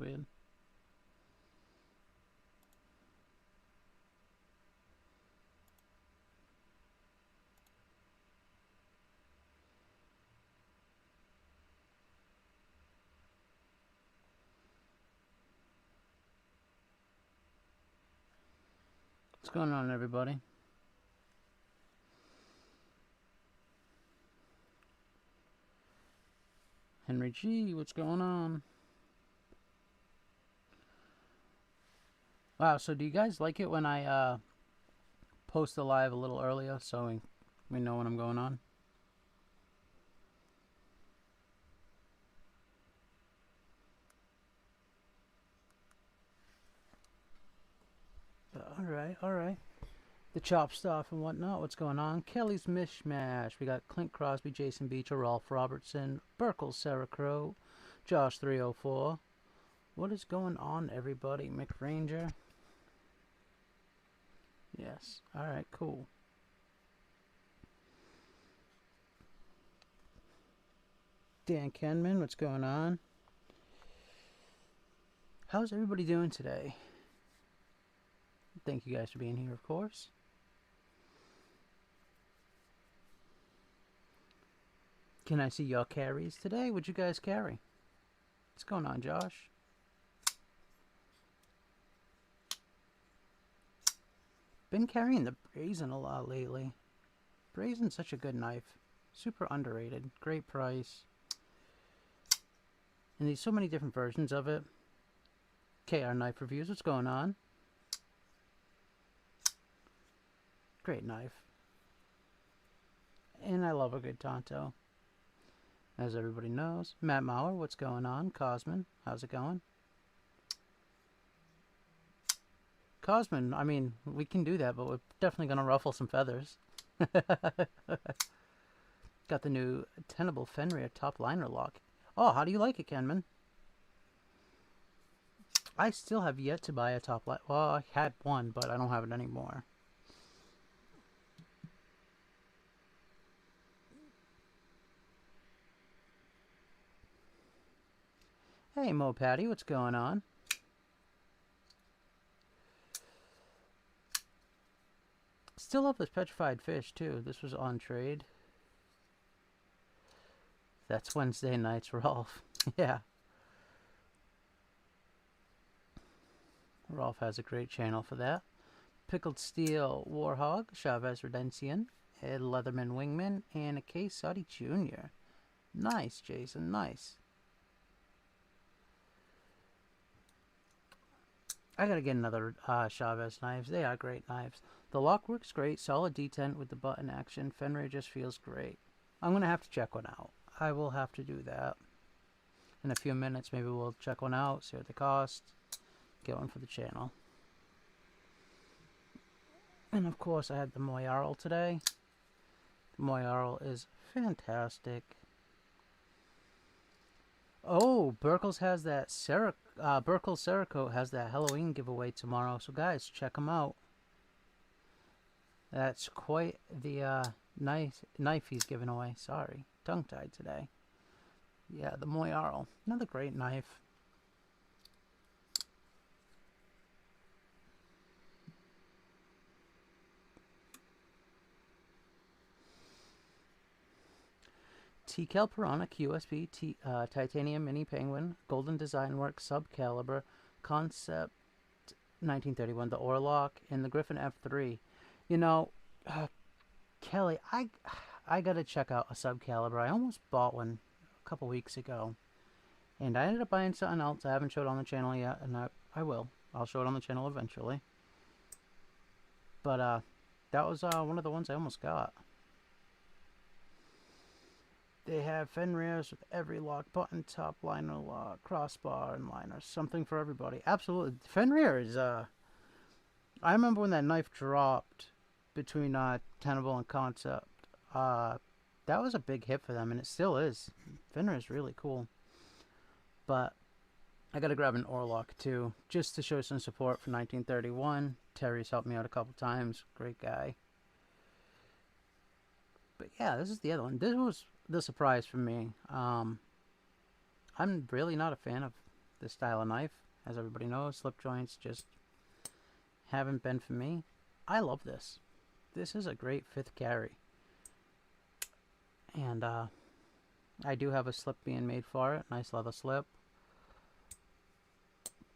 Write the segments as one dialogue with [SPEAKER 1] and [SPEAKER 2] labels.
[SPEAKER 1] weird. What's going on, everybody? Henry G, what's going on? Wow, so do you guys like it when I post the live a little earlier so we know when I'm going on? Alright, alright. The chop stuff and whatnot. What's going on? Kelly's Mishmash. We got Clint Crosby, Jason Beecher, Rolf Robertson, Burkle, Sarah Crow, Josh 304. What is going on, everybody? McRanger. Yes. Alright, cool. Dan Kenman, what's going on? How's everybody doing today? Thank you guys for being here, of course. Can I see your carries today? What'd you guys carry? What's going on, Josh? Been carrying the Brazen a lot lately. Brazen's such a good knife. Super underrated. Great price. And there's so many different versions of it. KR Knife Reviews, what's going on? Great knife. And I love a good Tonto. As everybody knows. Matt Mauer, what's going on? Cosman, how's it going? Cosman, I mean, we can do that, but we're definitely going to ruffle some feathers. Got the new Tenable Fenrir top liner lock. Oh, how do you like it, Kenman? I still have yet to buy a top liner. Well, I had one, but I don't have it anymore. Hey, Mo Patty, what's going on? Still love this petrified fish, too. This was on trade. That's Wednesday nights, Rolf. Yeah. Rolf has a great channel for that. Pickled Steel Warhog, Chavez Redencian, Ed Leatherman Wingman, and a K. Suddy Jr. Nice, Jason, nice. I gotta get another Chavez knives. They are great knives. The lock works great. Solid detent with the button action. Fenrir just feels great. I'm gonna have to check one out. I will have to do that. In a few minutes, maybe we'll check one out, see what they cost, get one for the channel. And of course, I had the Moyarl today. The Moyarl is fantastic. Oh, Burkles has that Burkle Cerakote has that Halloween giveaway tomorrow. So guys, check them out. That's quite the knife he's giving away. Sorry, tongue-tied today. Yeah, the Moyarl, another great knife. TCal Piranha QSP Titanium Mini Penguin Golden Design Work Sub Caliber Concept 1931 the Orlock and the Griffin F3. You know, Kelly, I gotta check out a Sub Caliber. I almost bought one a couple weeks ago, and I ended up buying something else I haven't showed on the channel yet, and I will. I'll show it on the channel eventually. But that was one of the ones I almost got. They have Fenrirs with every lock, button, top, liner lock, crossbar, and liner. Something for everybody. Absolutely. Fenrir is, I remember when that knife dropped between Tenable and Concept. That was a big hit for them, and it still is. Fenrir is really cool. But I gotta grab an Orlock, too, just to show some support for 1931. Terry's helped me out a couple times. Great guy. But yeah, this is the other one. This was the surprise for me. I'm really not a fan of this style of knife. As everybody knows, slip joints just haven't been for me. I love this. This is a great 5th carry. And I do have a slip being made for it. Nice leather slip.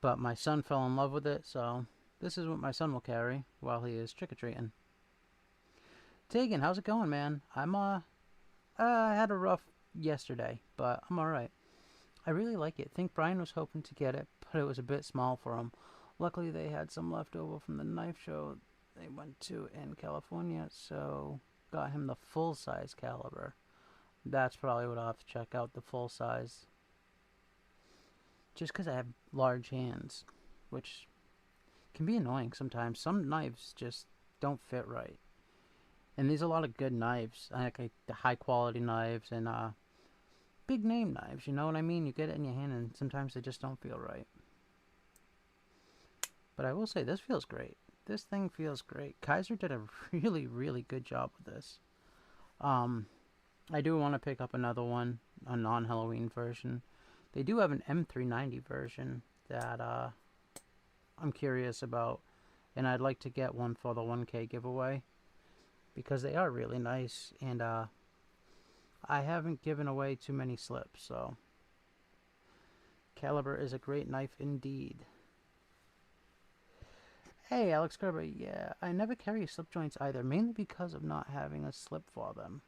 [SPEAKER 1] But my son fell in love with it, so this is what my son will carry while he is trick-or-treating. Tegan, how's it going, man? I had a rough yesterday, but I'm alright. I really like it. I think Brian was hoping to get it, but it was a bit small for him. Luckily, they had some left over from the knife show they went to in California, so got him the full-size caliber. That's probably what I'll have to check out, the full-size. Just because I have large hands, which can be annoying sometimes. Some knives just don't fit right. And there's a lot of good knives, like the high-quality knives and big-name knives, you know what I mean? You get it in your hand and sometimes they just don't feel right. But I will say, this feels great. This thing feels great. Kizer did a really, really good job with this. I do want to pick up another one, a non-Halloween version. They do have an M390 version that I'm curious about. And I'd like to get one for the 1K giveaway. Because they are really nice. And I haven't given away too many slips, so caliber is a great knife indeed. Hey, Alex Gerber, yeah, I never carry slip joints either, mainly because of not having a slip for them.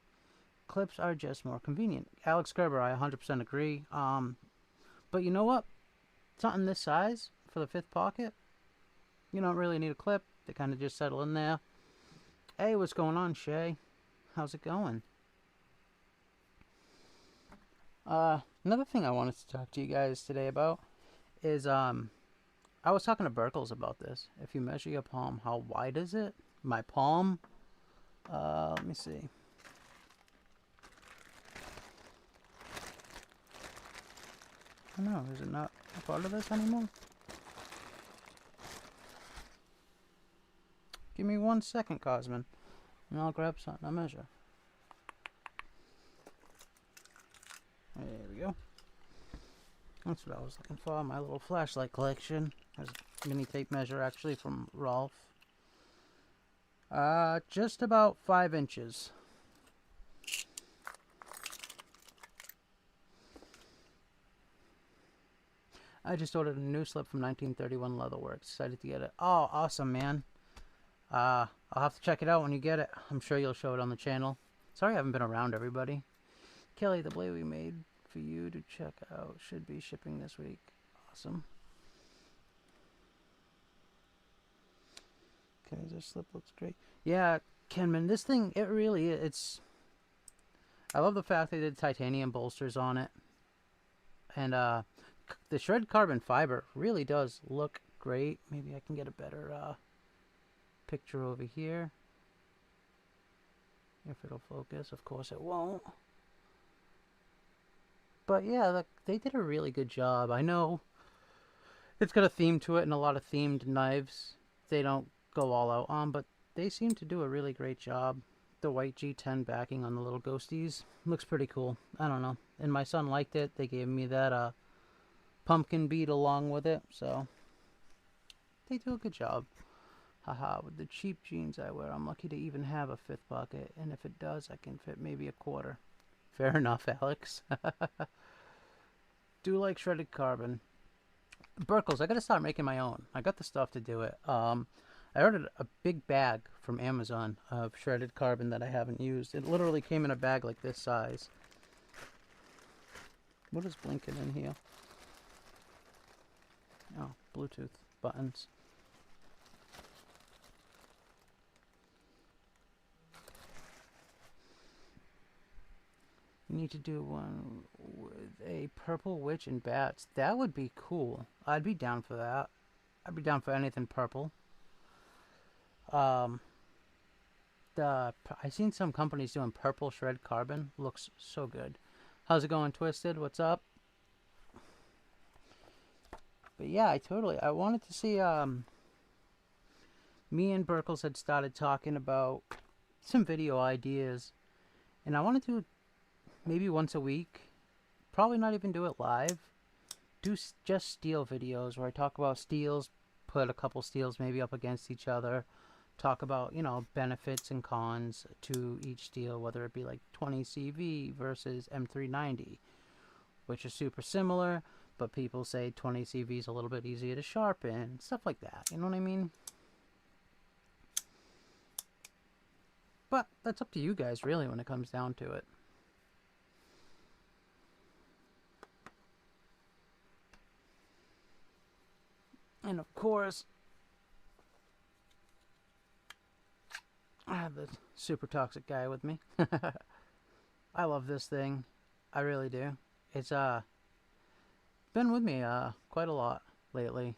[SPEAKER 1] Clips are just more convenient. Alex Gerber, I 100% agree. But you know what? Something this size for the 5th pocket, you don't really need a clip. They kind of just settle in there. Hey, what's going on, Shay? How's it going? Another thing I wanted to talk to you guys today about is, I was talking to Burkles about this. If you measure your palm, how wide is it? My palm, let me see. I don't know, is it not a part of this anymore? Give me 1 second, Cosmin, and I'll grab something to measure. There we go. That's what I was looking for, my little flashlight collection. There's a mini tape measure actually from Rolf. Just about 5 inches. I just ordered a new slip from 1931 Leatherworks. Excited to get it. Oh, awesome, man. I'll have to check it out when you get it. I'm sure you'll show it on the channel. Sorry I haven't been around, everybody. Kelly, the blade we made for you to check out should be shipping this week. Awesome. Okay, this slip looks great. Yeah, Kenman, this thing, it really is. It's... I love the fact they did titanium bolsters on it. And the shred carbon fiber really does look great. Maybe I can get a better picture over here. If it'll focus. Of course it won't. But yeah, look, they did a really good job. I know it's got a theme to it, and a lot of themed knives they don't go all out on, but they seem to do a really great job. The white G10 backing on the little ghosties looks pretty cool. I don't know. And my son liked it. They gave me that pumpkin bead along with it, so they do a good job. Haha, with the cheap jeans I wear, I'm lucky to even have a 5th pocket, and if it does, I can fit maybe a 1/4. Fair enough, Alex. Do like shredded carbon. Burkles, I gotta start making my own. I got the stuff to do it. I ordered a big bag from Amazon of shredded carbon that I haven't used. It literally came in a bag like this size. What is blinking in here? Oh, Bluetooth buttons. You need to do one with a purple witch and bats. That would be cool. I'd be down for that. I'd be down for anything purple. I seen some companies doing purple shred carbon. Looks so good. How's it going, Twisted? What's up? But yeah, I wanted to see, me and Burkles had started talking about some video ideas, and I wanted to maybe once a week, probably not even do it live, do just steel videos where I talk about steels, put a couple steels maybe up against each other, talk about, you know, benefits and cons to each steel, whether it be like 20CV versus M390, which is super similar, but people say 20CV is a little bit easier to sharpen, stuff like that, you know what I mean? But that's up to you guys, really, when it comes down to it. And of course, I have the super toxic guy with me. I love this thing. I really do. It's been with me quite a lot lately.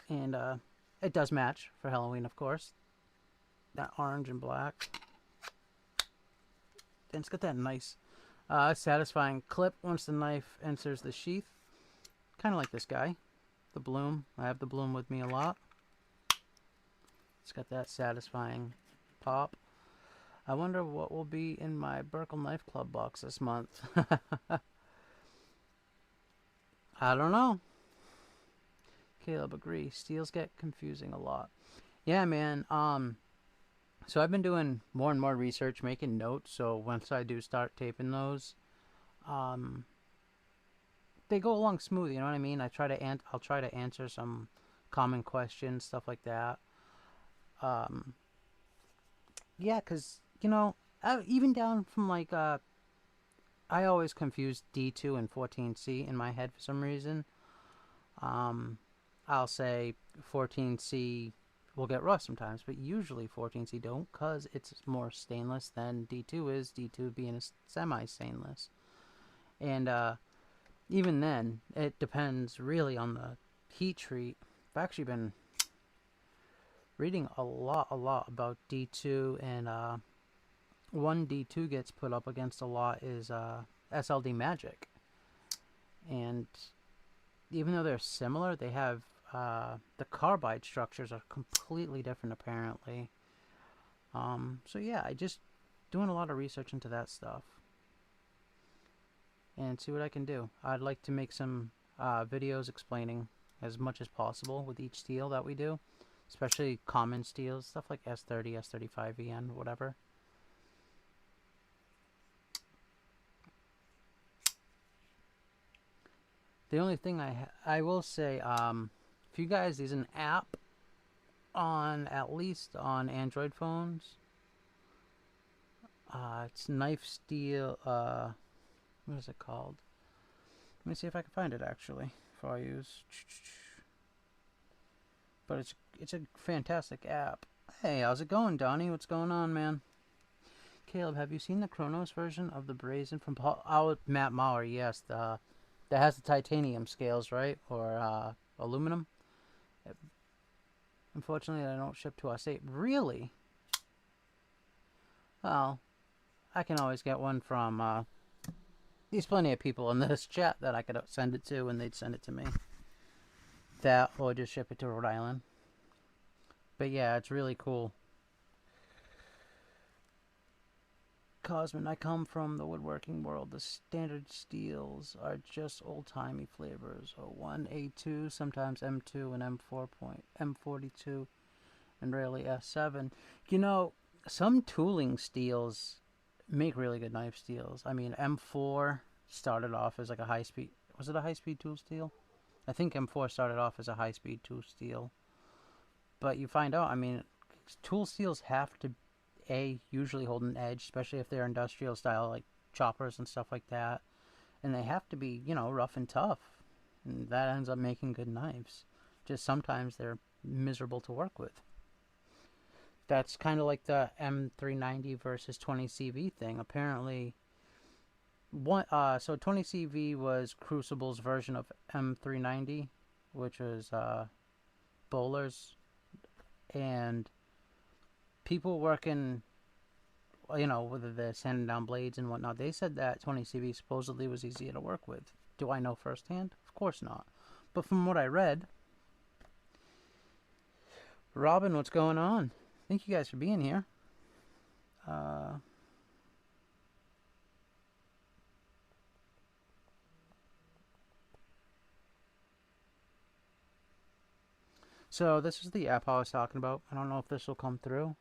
[SPEAKER 1] And it does match for Halloween, of course. That orange and black. And it's got that nice satisfying clip once the knife enters the sheath. Kind of like this guy, the Bloom. I have the Bloom with me a lot. It's got that satisfying pop. I wonder what will be in my Burkle Knife Club box this month. I don't know. Caleb agrees. Steels get confusing a lot. Yeah, man. So I've been doing more and more research, making notes. So once I do start taping those, they go along smooth. You know what I mean? I'll try to answer some common questions, stuff like that. Yeah, cause you know, even down from like I always confuse D2 and 14C in my head for some reason. I'll say 14C will get rust sometimes, but usually 14C don't, cause it's more stainless than D2 is. D2 being a semi-stainless, and even then, it depends really on the heat treat. I've actually been reading a lot about D2, and one D2 gets put up against a lot is SLD Magic. And even though they're similar, they have the carbide structures are completely different apparently. So yeah, I just doing a lot of research into that stuff and see what I can do. I'd like to make some videos explaining as much as possible with each steel that we do, especially common steels, stuff like S30, S35EN, whatever. The only thing I will say, if you guys, there's an app on, at least on Android phones. It's Knife Steel. What is it called? Let me see if I can find it actually before I use. But it's a fantastic app. Hey, how's it going, Donnie? What's going on, man? Caleb, have you seen the Chronos version of the Brazen from Matt Maurer? Yes, that has the titanium scales, right? Or aluminum. Unfortunately, they don't ship to our state. Really? Well, I can always get one from. There's plenty of people in this chat that I could send it to, and they'd send it to me. That, or just ship it to Rhode Island. But yeah, it's really cool. Cosman, I come from the woodworking world. The standard steels are just old-timey flavors. A1, A2, sometimes M2 and M42, and rarely S7. You know, some tooling steels make really good knife steels. I mean, M4 started off as like a high-speed... Was it a high-speed tool steel? I think M4 started off as a high-speed tool steel. But you find out, I mean, tool steels have to usually hold an edge, especially if they're industrial style, like choppers and stuff like that. And they have to be, you know, rough and tough. And that ends up making good knives. Just sometimes they're miserable to work with. That's kind of like the M390 versus 20CV thing. Apparently, so 20CV was Crucible's version of M390, which was Bowler's. And people working, you know, whether they're sanding down blades and whatnot, they said that 20CV supposedly was easier to work with. Do I know firsthand? Of course not. But from what I read, Robin, what's going on? Thank you guys for being here. So this is the app I was talking about. I don't know if this will come through,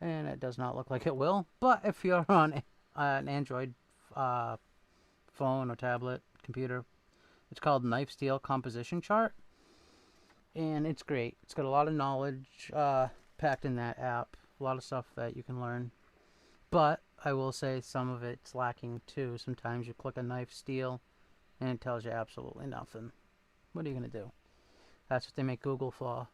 [SPEAKER 1] and it does not look like it will. But if you're on an Android uh, phone or tablet, computer, it's called Knife Steel Composition Chart, and it's great. It's got a lot of knowledge packed in that app. A lot of stuff that you can learn. But I will say some of it's lacking too. Sometimes you click a knife steel and it tells you absolutely nothing. What are you going to do? That's what they make Google for.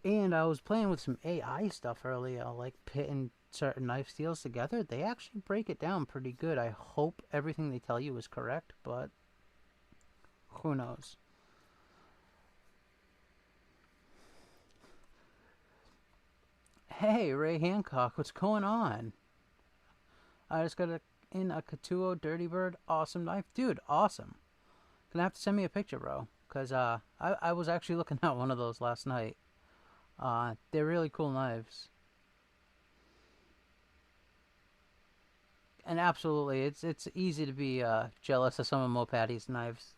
[SPEAKER 1] And I was playing with some AI stuff earlier, like pitting certain knife steels together. They actually break it down pretty good. I hope everything they tell you is correct, but who knows? Hey, Ray Hancock, what's going on? I just got in a Katuo Dirty Bird. Awesome knife. Dude, awesome. Gonna have to send me a picture, bro. Because I was actually looking at one of those last night. They're really cool knives. And absolutely, it's easy to be jealous of some of Mo Patty's knives.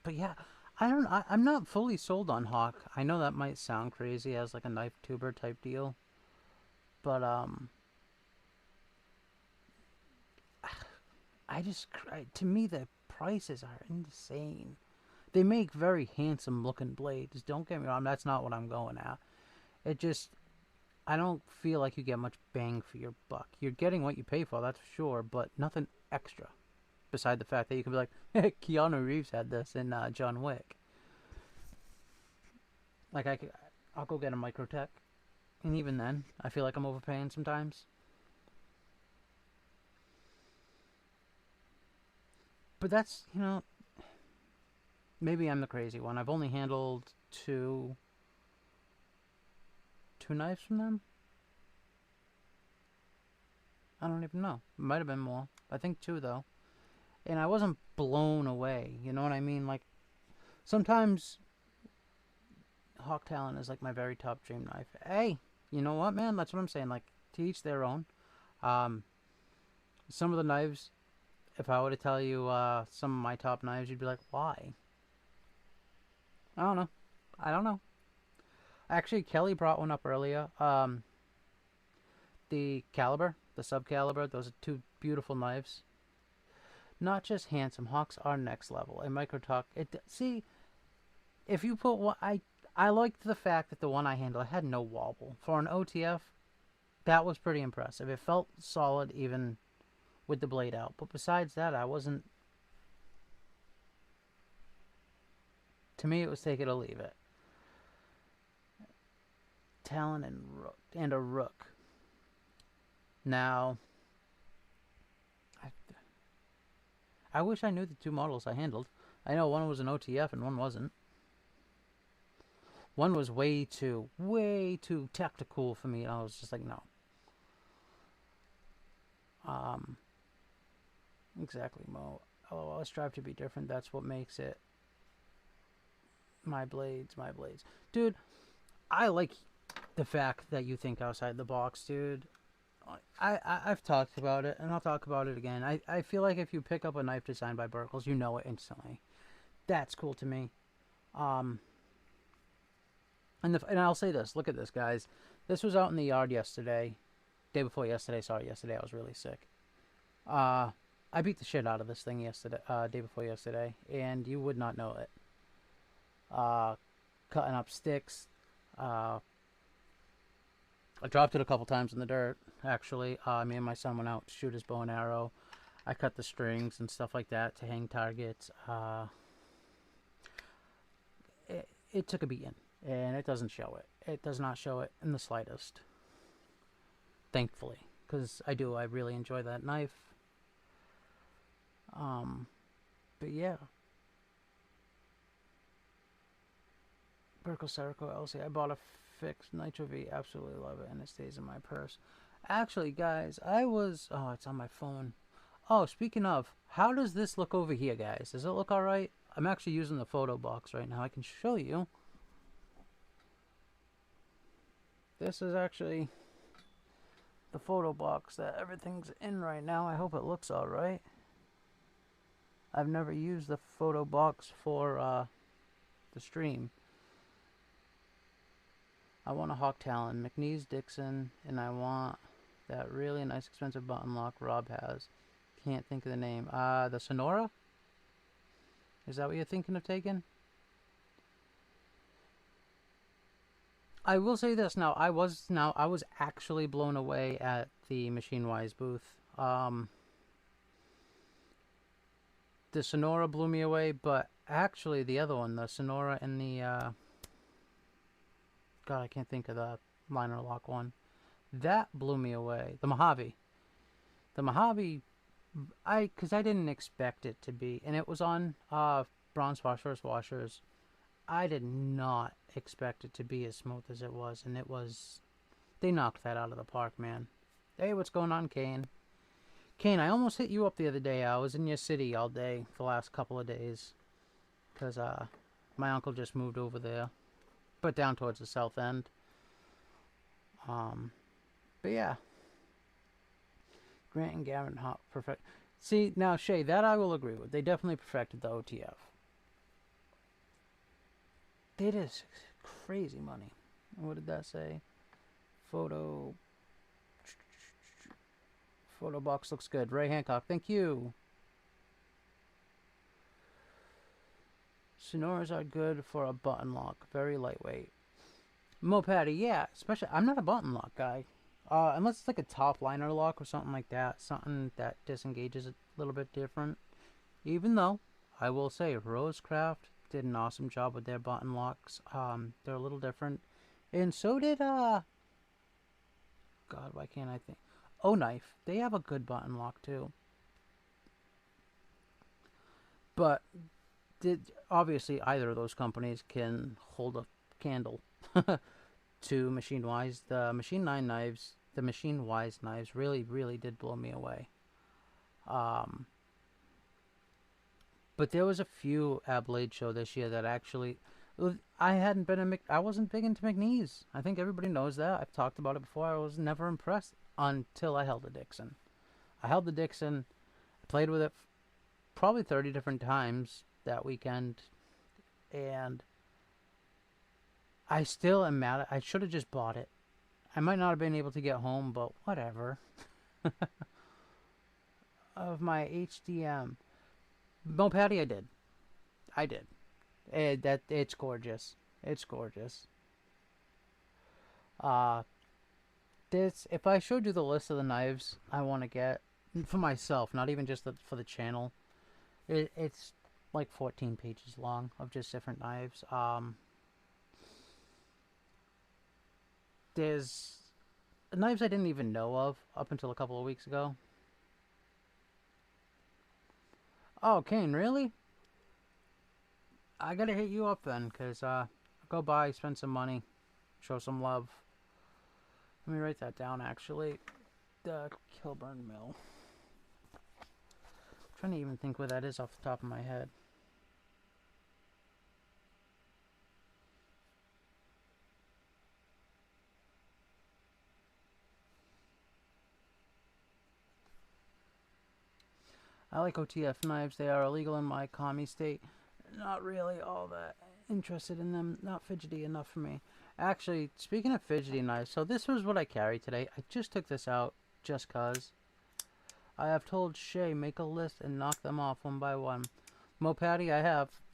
[SPEAKER 1] But yeah, I don't. I'm not fully sold on Hawk. I know that might sound crazy as like a knife tuber type deal, but I just to me the prices are insane. They make very handsome looking blades. Don't get me wrong. That's not what I'm going at. It just I don't feel like you get much bang for your buck. You're getting what you pay for, that's for sure, but nothing extra. Beside the fact that you can be like, hey, Keanu Reeves had this in John Wick. Like I'll go get a Microtech, and even then, I feel like I'm overpaying sometimes. But that's maybe I'm the crazy one. I've only handled two knives from them. I don't even know. It might have been more. I think two though, and I wasn't blown away. You know what I mean? Like sometimes Hawk Talon is like my very top dream knife. Hey, you know what, man? That's what I'm saying. Like to each their own. Um, some of the knives, if I were to tell you some of my top knives, you'd be like, why? I don't know. I don't know. Actually, Kelly brought one up earlier. The Caliber, the Sub Caliber. Those are two beautiful knives. Not just handsome. Hawks are next level. And Microtalk. It see if you put one. I liked the fact that the one I handled had no wobble for an OTF. That was pretty impressive. It felt solid even with the blade out. But besides that, I wasn't. To me, it was take it or leave it. Talon and a Rook. Now, I, I wish I knew the two models I handled. I know one was an OTF and one wasn't. One was way too tactical for me. And I was just like, no. Um, exactly, Mo. Oh, I strive to be different. That's what makes it my blades, my blades. Dude, I like the fact that you think outside the box, dude. I've talked about it, and I'll talk about it again. I feel like if you pick up a knife designed by Burkles, you know it instantly. That's cool to me. Um, and I'll say this. Look at this, guys. This was out in the yard yesterday. Day before yesterday. Sorry, yesterday I was really sick. Uh, I beat the shit out of this thing yesterday. Day before yesterday, and you would not know it. Uh, cutting up sticks. Uh, I dropped it a couple times in the dirt. Actually, me and my son went out to shoot his bow and arrow. I cut the strings and stuff like that to hang targets. It took a beating, and it doesn't show it. It does not show it in the slightest. Thankfully, because I really enjoy that knife. Um, but yeah, Burkle Cerico LC. I bought a fixed Nitro V. Absolutely love it, and it stays in my purse. Actually, guys, I was. Oh, it's on my phone. Oh, speaking of, how does this look over here, guys? Does it look alright? I'm actually using the photo box right now. I can show you. This is actually the photo box that everything's in right now. I hope it looks alright. I've never used the photo box for the stream. I want a Hawk Talon, McNeese Dixon, and I want that really nice expensive button lock Rob has. Can't think of the name. The Sonora? Is that what you're thinking of taking? I will say this now. I was actually blown away at the Machine Wise booth. The Sonora blew me away, but actually the other one, the Sonora and the God, I can't think of the liner lock one. That blew me away. The Mojave. The Mojave, because I didn't expect it to be, and it was on bronze washers. I did not expect it to be as smooth as it was, and it was. They knocked that out of the park, man. Hey, what's going on, Kane? Kane, I almost hit you up the other day. I was in your city all day the last couple of days, because my uncle just moved over there, but down towards the south end. But yeah, Grant and Gavin Hop perfect. See, now Shay, that I will agree with. They definitely perfected the OTF. They did crazy money. What did that say? Photo box looks good. Ray Hancock, thank you. Sonoras are good for a button lock. Very lightweight. Mopatty, yeah. Especially, I'm not a button lock guy. Unless it's like a top liner lock or something like that. Something that disengages a little bit different. Even though, I will say, Rosecraft did an awesome job with their button locks. They're a little different. And so did, God, why can't I think? O Knife. They have a good button lock, too. But, obviously, either of those companies can hold a candle to Machine Wise. The Machine Wise knives really, really did blow me away. But there was a few at Blade Show this year that actually, I wasn't big into McNeese. I think everybody knows that. I've talked about it before. I was never impressed until I held the Dixon. I held the Dixon, I played with it probably 30 different times that weekend, and I still am mad. I should have just bought it. I might not have been able to get home, but whatever. Of my HDM. Mopatty, I did. It's gorgeous. It's gorgeous. If I showed you the list of the knives I want to get for myself, not even just for the channel, it's like 14 pages long of just different knives. There's knives I didn't even know of up until a couple of weeks ago. Oh, Kane, really? I gotta hit you up then, because go by, spend some money, show some love. Let me write that down, actually. The Kilburn Mill. I'm trying to even think where that is off the top of my head. I like OTF knives. They are illegal in my commie state. Not really all that interested in them. Not fidgety enough for me. Actually, speaking of fidgety knives, so this was what I carried today. I just took this out just cause. I have told Shay make a list and knock them off one by one. Mopatty,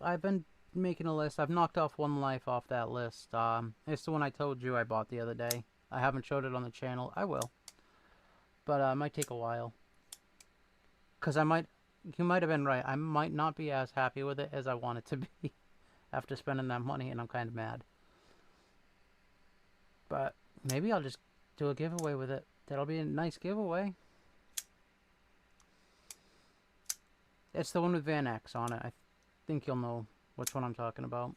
[SPEAKER 1] I've been making a list. I've knocked off one life off that list. It's the one I told you I bought the other day. I haven't showed it on the channel. I will. But it might take a while. Because you might have been right. I might not be as happy with it as I want it to be after spending that money, and I'm kind of mad. But maybe I'll just do a giveaway with it. That'll be a nice giveaway. It's the one with Van X on it. I think you'll know which one I'm talking about.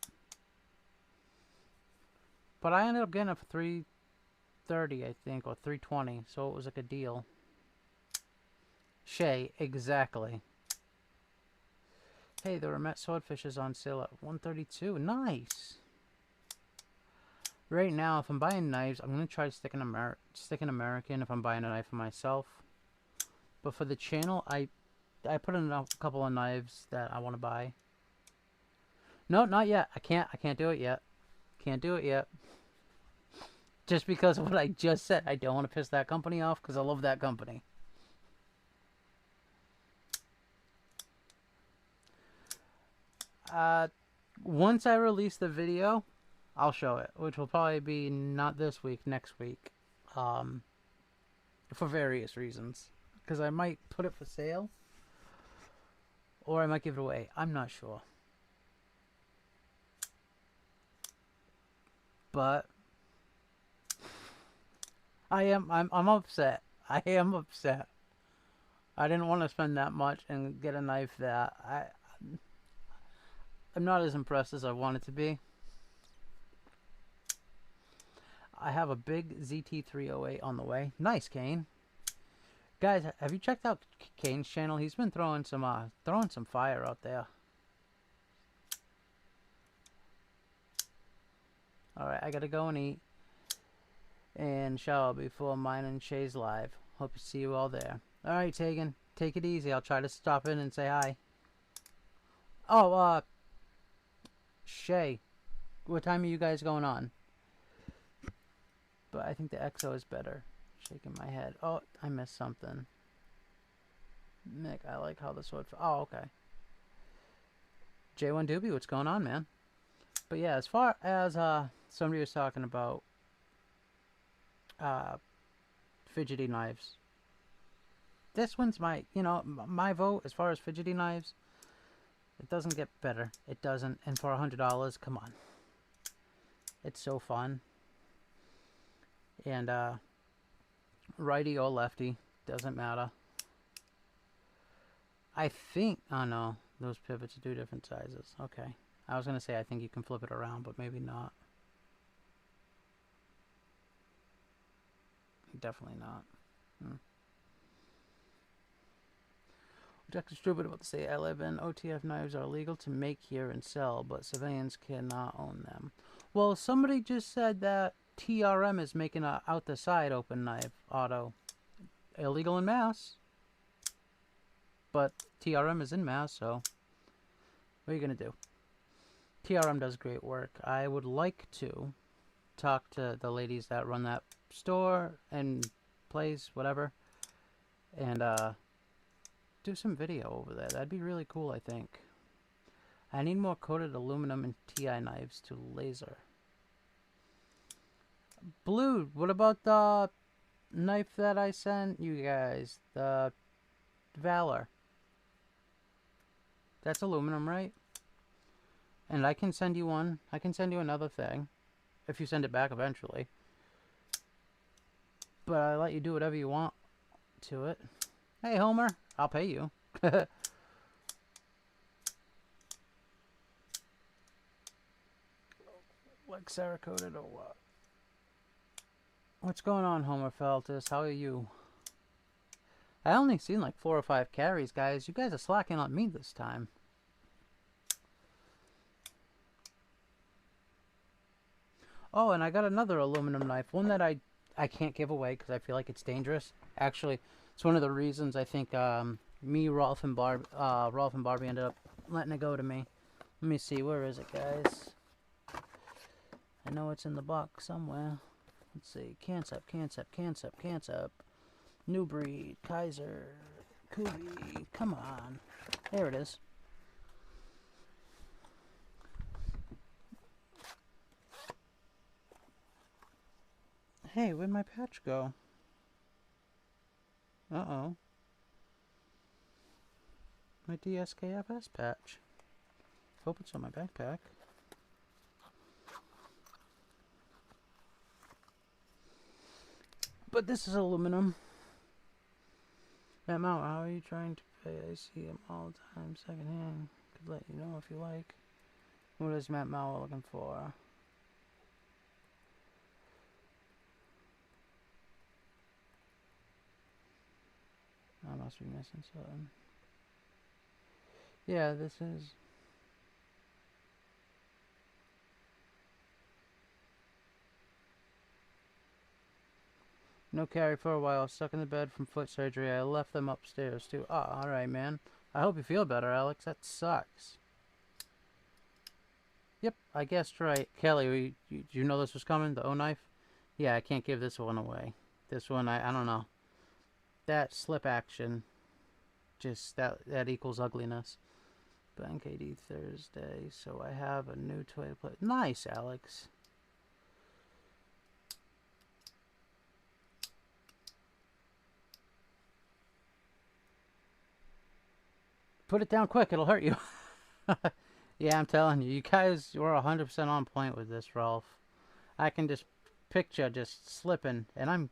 [SPEAKER 1] But I ended up getting it for $330, I think, or $320, so it was like a deal. Shay, exactly. Hey, the Remet Swordfish is on sale at $132. Nice. Right now, if I'm buying knives, I'm gonna try to stick in American if I'm buying a knife for myself. But for the channel, I put in a couple of knives that I want to buy. No, not yet. I can't do it yet. Can't do it yet. Just because of what I just said. I don't want to piss that company off because I love that company. Once I release the video, I'll show it, which will probably be not this week, next week. For various reasons. Because I might put it for sale, or I might give it away. I'm not sure. But I'm upset. I am upset. I didn't want to spend that much and get a knife that I'm not as impressed as I wanted to be. I have a big ZT308 on the way. Nice, Kane. Guys, have you checked out Kane's channel? He's been throwing some fire out there. Alright, I gotta go and eat and shower before mine and Shay's live. Hope to see you all there. Alright, Tegan, take it easy. I'll try to stop in and say hi. Oh, Shay, what time are you guys going on? But I think the EXO is better. Shaking my head. Oh, I missed something. Nick, I like how the sword... Oh, okay. J1 Doobie, what's going on, man? But yeah, as far as somebody was talking about fidgety knives, this one's my vote as far as fidgety knives. It doesn't get better. It doesn't. And for $100, come on. It's so fun. And righty or lefty, doesn't matter. I think, oh no, those pivots do different sizes. Okay. I was going to say I think you can flip it around, but maybe not. Definitely not. Dr. Stupid about to say I live in OTF knives are legal to make here and sell, but civilians cannot own them. Well, somebody just said that TRM is making a out the side open knife auto. Illegal in Mass. But TRM is in Mass, so what are you going to do? TRM does great work. I would like to talk to the ladies that run that store and place, whatever, and do some video over there. That'd be really cool, I think. I need more coated aluminum and TI knives to laser. Blue, what about the knife that I sent you guys? The Valor. That's aluminum, right? And I can send you one. I can send you another thing. If you send it back eventually. But I let you do whatever you want to it. Hey, Homer. I'll pay you. Like Cerakoted or what? What's going on, Homer Feltus? How are you? I only seen like 4 or 5 carries, guys. You guys are slacking on me this time. Oh, and I got another aluminum knife. One that I can't give away because I feel like it's dangerous. Actually, it's one of the reasons I think me, Rolf, and Barbie ended up letting it go to me. Let me see. Where is it, guys? I know it's in the box somewhere. Let's see. Cansep. New Breed, Kaiser, Kubi. Come on. There it is. Hey, where'd my patch go? Uh-oh. My DSKFS patch. Hope it's on my backpack. But this is aluminum. Matt Mao, how are you trying to pay? I see him all the time secondhand. Could let you know if you like. What is Matt Mao looking for? I must be missing something. Yeah, this is... No carry for a while. Stuck in the bed from foot surgery. I left them upstairs too. Oh, alright, man. I hope you feel better, Alex. That sucks. Yep, I guessed right. Kelly, you know this was coming? The O-knife? Yeah, I can't give this one away. This one, I don't know. That slip action, just, that equals ugliness. Bank KD Thursday, so I have a new toy to play. Nice, Alex. Put it down quick, it'll hurt you. Yeah, I'm telling you, you guys were 100% on point with this, Rolf. I can just picture just slipping, and I'm,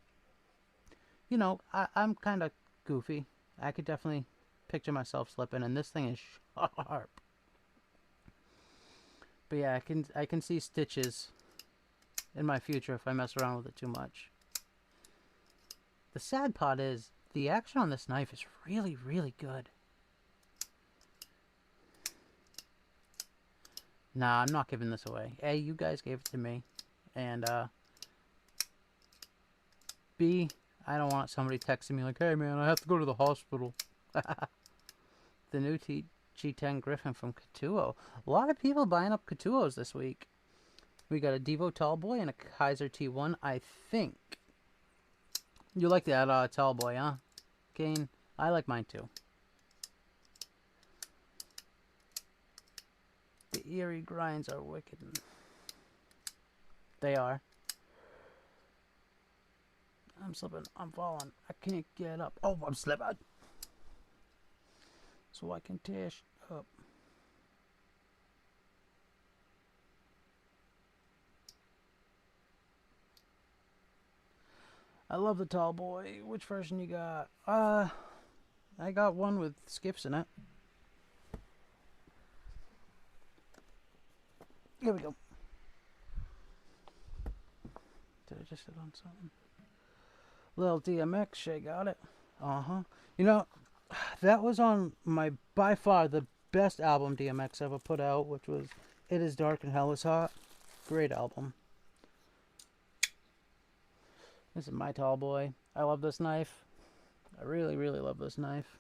[SPEAKER 1] you know, I'm kind of goofy. I could definitely picture myself slipping, and this thing is sharp. But yeah, I can see stitches in my future if I mess around with it too much. The sad part is, the action on this knife is really, really good. Nah, I'm not giving this away. A, you guys gave it to me. And, B, I don't want somebody texting me like, hey man, I have to go to the hospital. The new G10 Griffin from Katuo. A lot of people buying up Katuos this week. We got a Devo Tallboy and a Kaiser T1, I think. You like that Tallboy, huh? Kane? I like mine too. The eerie grinds are wicked. They are. I'm slipping. I'm falling. I can't get up. Oh, I'm slipping. So I can tear up. I love the Tallboy. Which version you got? I got one with skips in it. Here we go. Did I just hit on something? Lil DMX, Shay got it. You know, that was on my, by far, the best album DMX ever put out, which was It Is Dark and Hell Is Hot. Great album. This is my Tallboy. I love this knife. I really, really love this knife.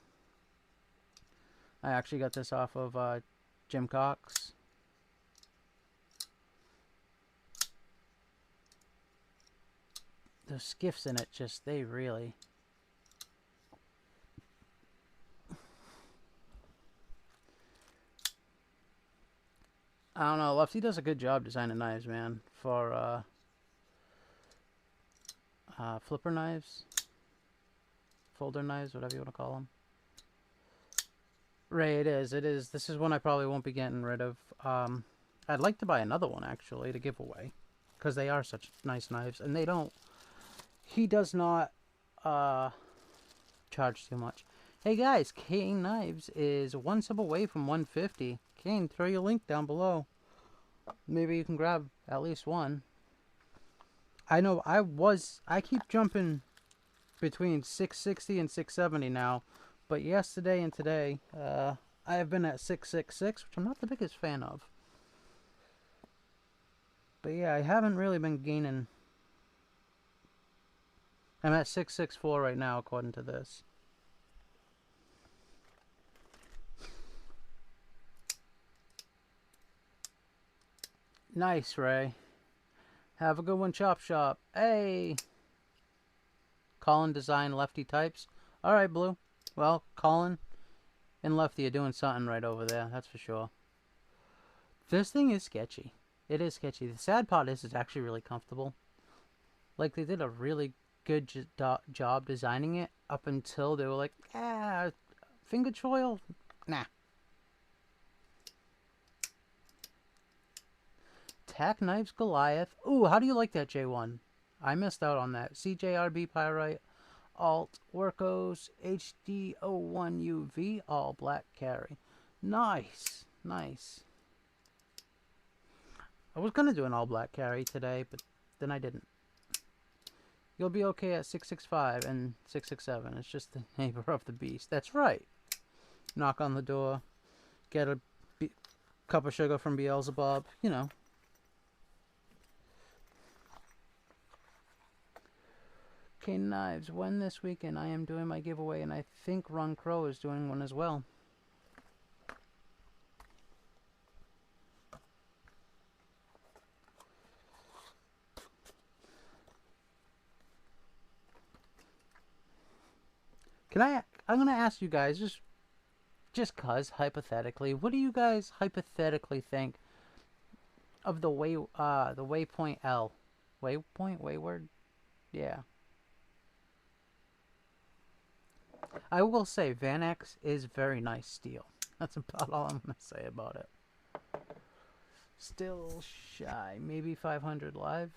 [SPEAKER 1] I actually got this off of Jim Cox. The skiffs in it, just, they really... I don't know, Lefty does a good job designing knives, man. For, flipper knives. Folder knives, whatever you want to call them. Ray, it is. This is one I probably won't be getting rid of. I'd like to buy another one, actually, to give away. Because they are such nice knives. And they don't... He does not charge too much. Hey guys, Kane Knives is one sub away from 150. Kane, throw your link down below. Maybe you can grab at least one. I know I keep jumping between 660 and 670 now. But yesterday and today, I have been at 666, which I'm not the biggest fan of. But yeah, I haven't really been gaining. I'm at 664 right now, according to this. Nice, Ray. Have a good one, Chop Shop. Hey! Colin Design Lefty Types. Alright, Blue. Well, Colin and Lefty are doing something right over there, that's for sure. This thing is sketchy. It is sketchy. The sad part is it's actually really comfortable. Like, they did a really good job designing it up until they were like, finger choil? Nah. Tack Knives Goliath. Ooh, how do you like that, J1? I missed out on that. CJRB Pyrite. Alt Workos HD01UV all black carry. Nice. Nice. I was gonna do an all black carry today, but then I didn't. You'll be okay at 665 and 667. It's just the neighbor of the beast. That's right. Knock on the door. Get a cup of sugar from Beelzebub. You know. Okay, Knives, when this weekend I am doing my giveaway, and I think Ron Crow is doing one as well. I'm gonna ask you guys, just cause, hypothetically, what do you guys hypothetically think of the Waypoint L? Wayward? Yeah. I will say, Vanex is very nice steel. That's about all I'm gonna say about it. Still shy, maybe 500 live.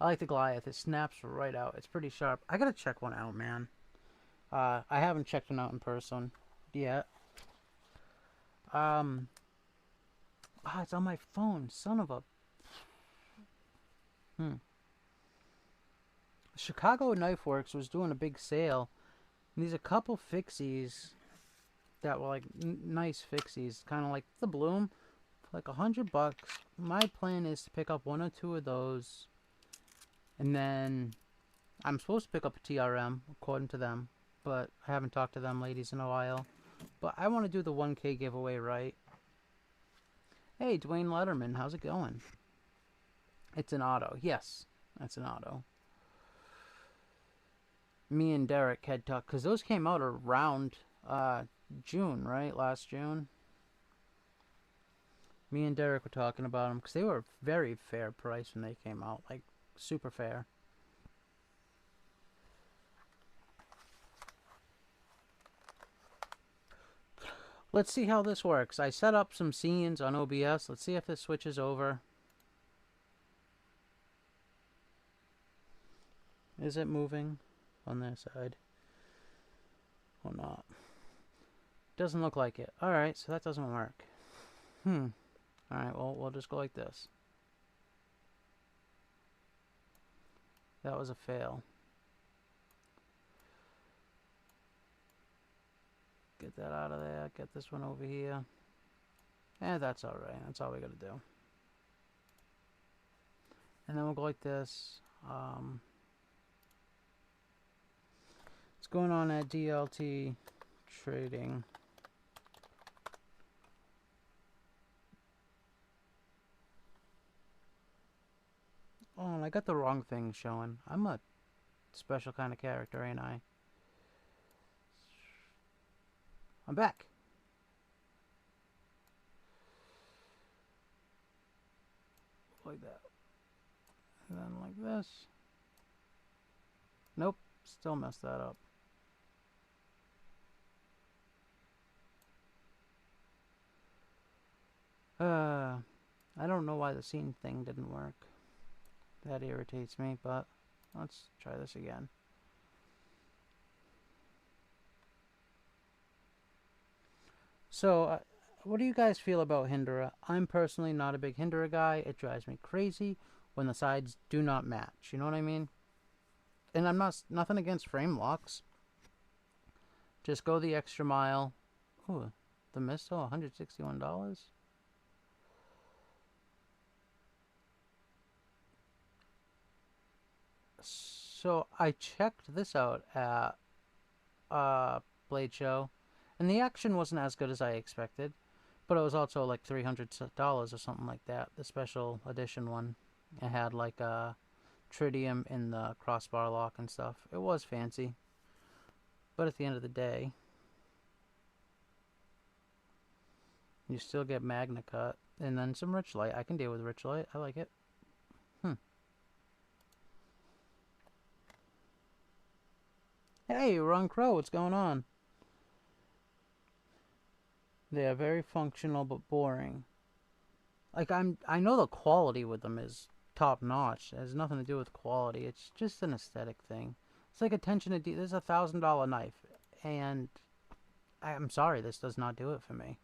[SPEAKER 1] I like the Goliath. It snaps right out. It's pretty sharp. I gotta check one out, man. I haven't checked one out in person yet. It's on my phone. Son of a. Chicago Knife Works was doing a big sale. And there's a couple fixies that were like nice fixies, kind of like the Bloom, for like $100. My plan is to pick up one or two of those, and then I'm supposed to pick up a TRM according to them, but I haven't talked to them ladies in a while. But I want to do the 1K giveaway right. Hey, Dwayne Letterman, how's it going? It's an auto. Yes, that's an auto. Me and Derek had talked, because those came out around June, right? Last June. Me and Derek were talking about them, because they were very fair price when they came out. Like, super fair. Let's see how this works. I set up some scenes on OBS. Let's see if this switches over. Is it moving on their side? Or not? Doesn't look like it. Alright, so that doesn't work. Alright, well, we'll just go like this. That was a fail. Get that out of there. Get this one over here. That's alright. That's all we gotta do. And then we'll go like this. What's going on at DLT Trading? Oh, and I got the wrong thing showing. I'm a special kind of character, ain't I? I'm back. Like that. And then like this. Nope, still messed that up. I don't know why the scene thing didn't work. That irritates me, but let's try this again. So, what do you guys feel about Hindera? I'm personally not a big Hindera guy. It drives me crazy when the sides do not match. You know what I mean? And I'm nothing against frame locks. Just go the extra mile. Ooh, the mist. Oh, $161. So I checked this out at Blade Show, and the action wasn't as good as I expected, but it was also like $300 or something like that. The special edition one, it had like a tritium in the crossbar lock and stuff. It was fancy, but at the end of the day, you still get Magna Cut and then some Richlite. I can deal with Richlite. I like it. Hey, Ron Crow, what's going on? They are very functional but boring. Like I know the quality with them is top notch. It has nothing to do with quality. It's just an aesthetic thing. It's like attention to detail. This is a $1,000 knife, and I'm sorry, this does not do it for me.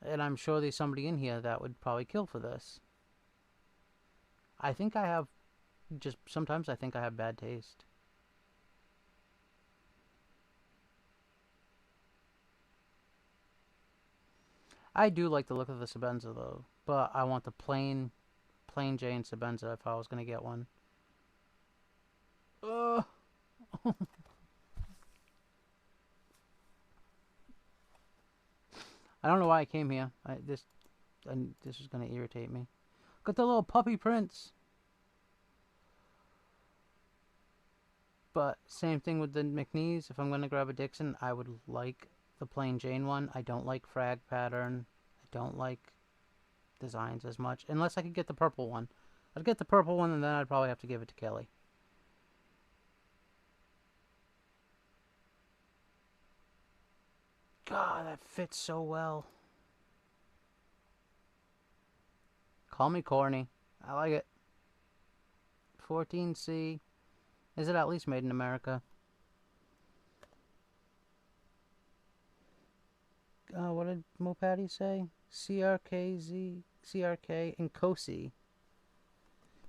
[SPEAKER 1] And I'm sure there's somebody in here that would probably kill for this. I think I have sometimes I think I have bad taste. I do like the look of the Sebenza though, but I want the plain Jane Sebenza if I was gonna get one. Uh, I don't know why I came here. This is gonna irritate me. Got the little puppy prints. But same thing with the McNeese. If I'm gonna grab a Dixon, I would like the plain Jane one. I don't like frag pattern. I don't like designs as much. Unless I could get the purple one. I'd get the purple one and then I'd probably have to give it to Kelly. God, that fits so well. Call me corny. I like it. 14C. Is it at least made in America? What did Mopatty say? CRKZ, CRK, and Nkosi.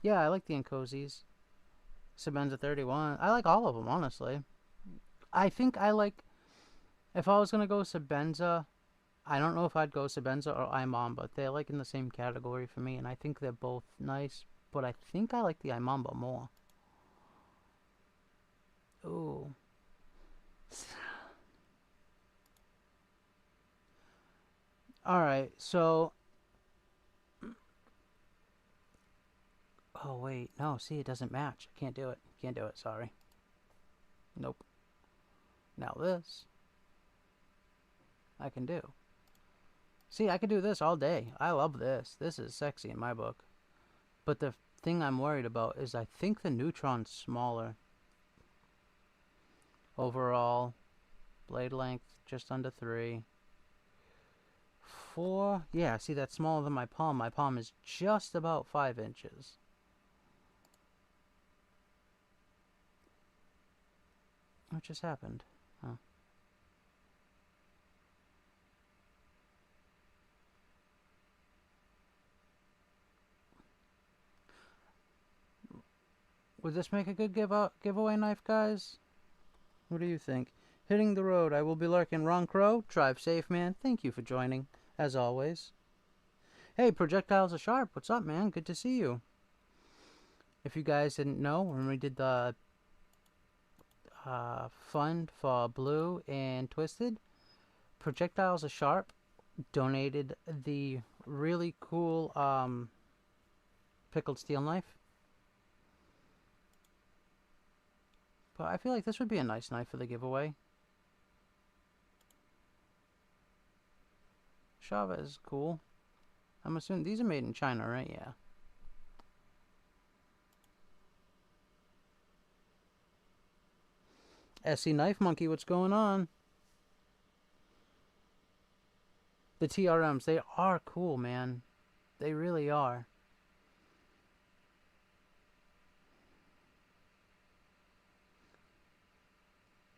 [SPEAKER 1] Yeah, I like the Nkosi's. Sebenza 31. I like all of them, honestly. I think I like... If I was going to go Sebenza, I don't know if I'd go Sebenza or Imamba. They're like in the same category for me, and I think they're both nice. But I think I like the Imamba more. Ooh. Alright, so... Oh, wait. No, see, it doesn't match. I can't do it. Can't do it, sorry. Nope. Now this... I can do. See, I could do this all day. I love this. This is sexy in my book. But the thing I'm worried about is I think the Neutron's smaller. Overall, blade length just under 3. 4. Yeah, see, that's smaller than my palm. My palm is just about 5 inches. What just happened? Huh. Would this make a good giveaway knife, guys? What do you think? Hitting the road. I will be lurking. Ron Crow, drive safe, man. Thank you for joining, as always. Hey, Projectiles are Sharp. What's up, man? Good to see you. If you guys didn't know, when we did the fund for Blue and Twisted, Projectiles are Sharp donated the really cool pickled steel knife. But I feel like this would be a nice knife for the giveaway. Shava is cool. I'm assuming these are made in China, right? Yeah. SC Knife Monkey, what's going on? The TRMs, they are cool, man. They really are.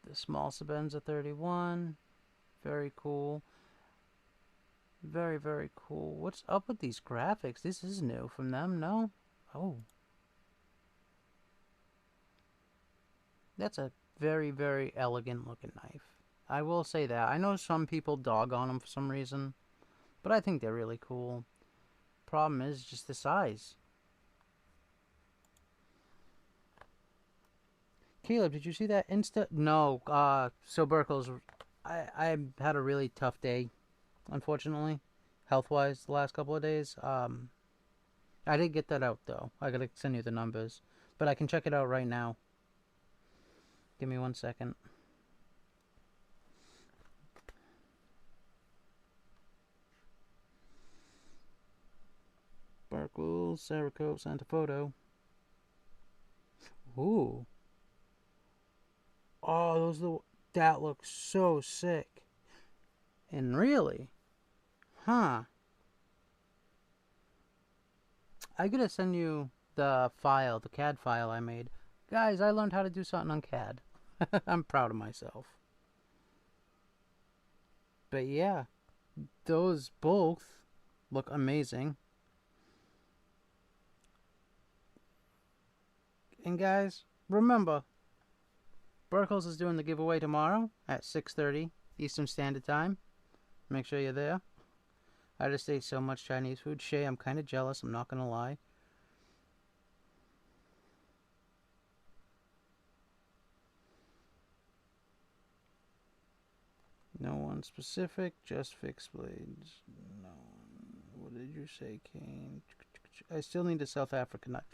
[SPEAKER 1] The small Sebenza 31. Very cool. Very, very cool. What's up with these graphics? This is new from them, no? Oh. That's a very, very elegant looking knife. I will say that. I know some people dog on them for some reason, but I think they're really cool. Problem is just the size. Caleb, did you see that Insta? No. So Burkles, I had a really tough day, unfortunately, health-wise, the last couple of days. I did get that out, though. I gotta send you the numbers. But I can check it out right now. Give me 1 second. Burkles, Cerakote, Santa Photo. Ooh. Oh, that looks so sick. And really? Huh. I gotta send you the file, the CAD file I made. Guys, I learned how to do something on CAD. I'm proud of myself. But yeah, those both look amazing. And guys, remember, Burkles is doing the giveaway tomorrow at 6:30 Eastern Standard Time. Make sure you're there. I just ate so much Chinese food. Shay, I'm kind of jealous. I'm not going to lie. Non-specific, just fixed blades. No. What did you say, Kane? I still need a South African knife.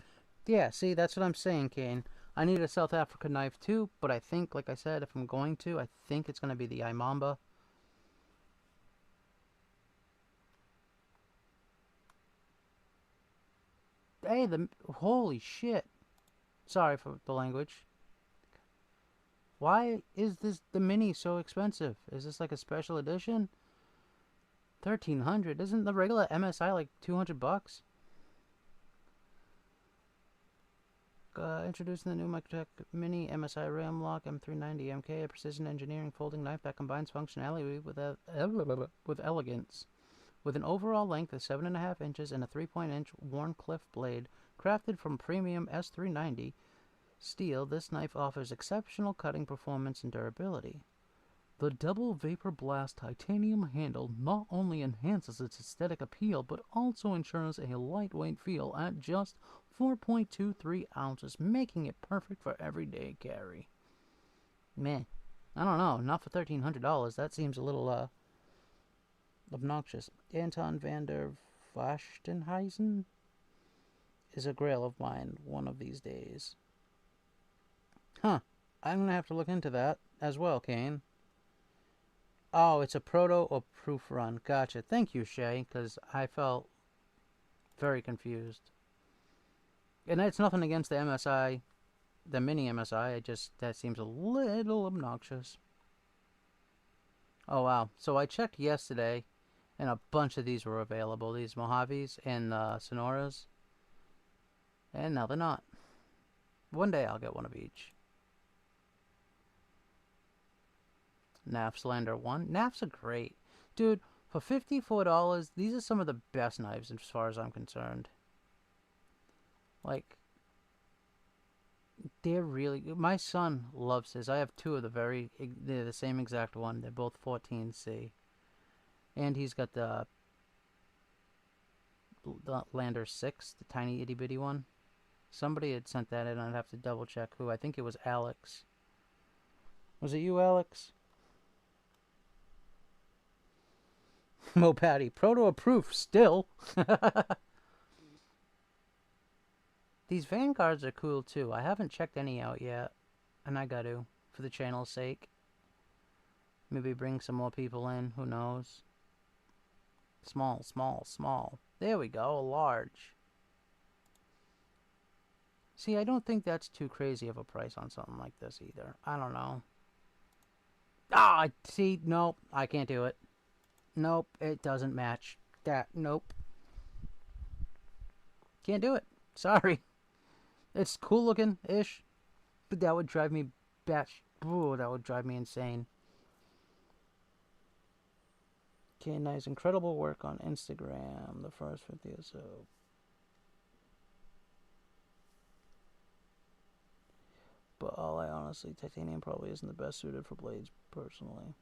[SPEAKER 1] Yeah, see, that's what I'm saying, Kane. I need a South African knife too, but I think, like I said, if I'm going to, I think it's going to be the Imamba. Hey, holy shit. Sorry for the language. Why is the Mini so expensive? Is this like a special edition? 1,300. Isn't the regular MSI like 200 bucks? Introducing the new Microtech Mini MSI Ram Lock M390 MK, a precision engineering folding knife that combines functionality with elegance. With an overall length of 7.5 inches and a 3-point-inch Wharncliffe blade, crafted from premium S390 steel, this knife offers exceptional cutting performance and durability. The double vapor blast titanium handle not only enhances its aesthetic appeal, but also ensures a lightweight feel at just 4.23 ounces, making it perfect for everyday carry. Meh. I don't know, not for $1,300. That seems a little, obnoxious. Anton van der Vastenhuizen is a grail of mine one of these days. Huh. I'm gonna have to look into that as well, Kane. Oh, it's a proto or proof run. Gotcha. Thank you, Shay, because I felt very confused. And that's nothing against the MSI, the mini MSI. That seems a little obnoxious. Oh, wow. So I checked yesterday, and a bunch of these were available. These Mojaves and Sonoras. And now they're not. One day I'll get one of each. Nafslander 1. Nafs are great. Dude, for $54, these are some of the best knives as far as I'm concerned. Like, they're really good. My son loves his. I have two of they're the same exact one. They're both 14C. And he's got the Lander 6, the tiny itty bitty one. Somebody had sent that in. I'd have to double check who. I think it was Alex. Was it you, Alex? Mopatty. Proto-approved still. These Vanguards are cool too. I haven't checked any out yet. And I got to, for the channel's sake. Maybe bring some more people in. Who knows? Small, small, small. There we go. A large. See, I don't think that's too crazy of a price on something like this either. I don't know. Ah, see, nope. I can't do it. Nope, it doesn't match that. Nope. Can't do it. Sorry. It's cool looking-ish, but that would drive me Ooh, that would drive me insane. Okay, nice. Incredible work on Instagram. The first 50 or so. But honestly, titanium probably isn't the best suited for blades, personally.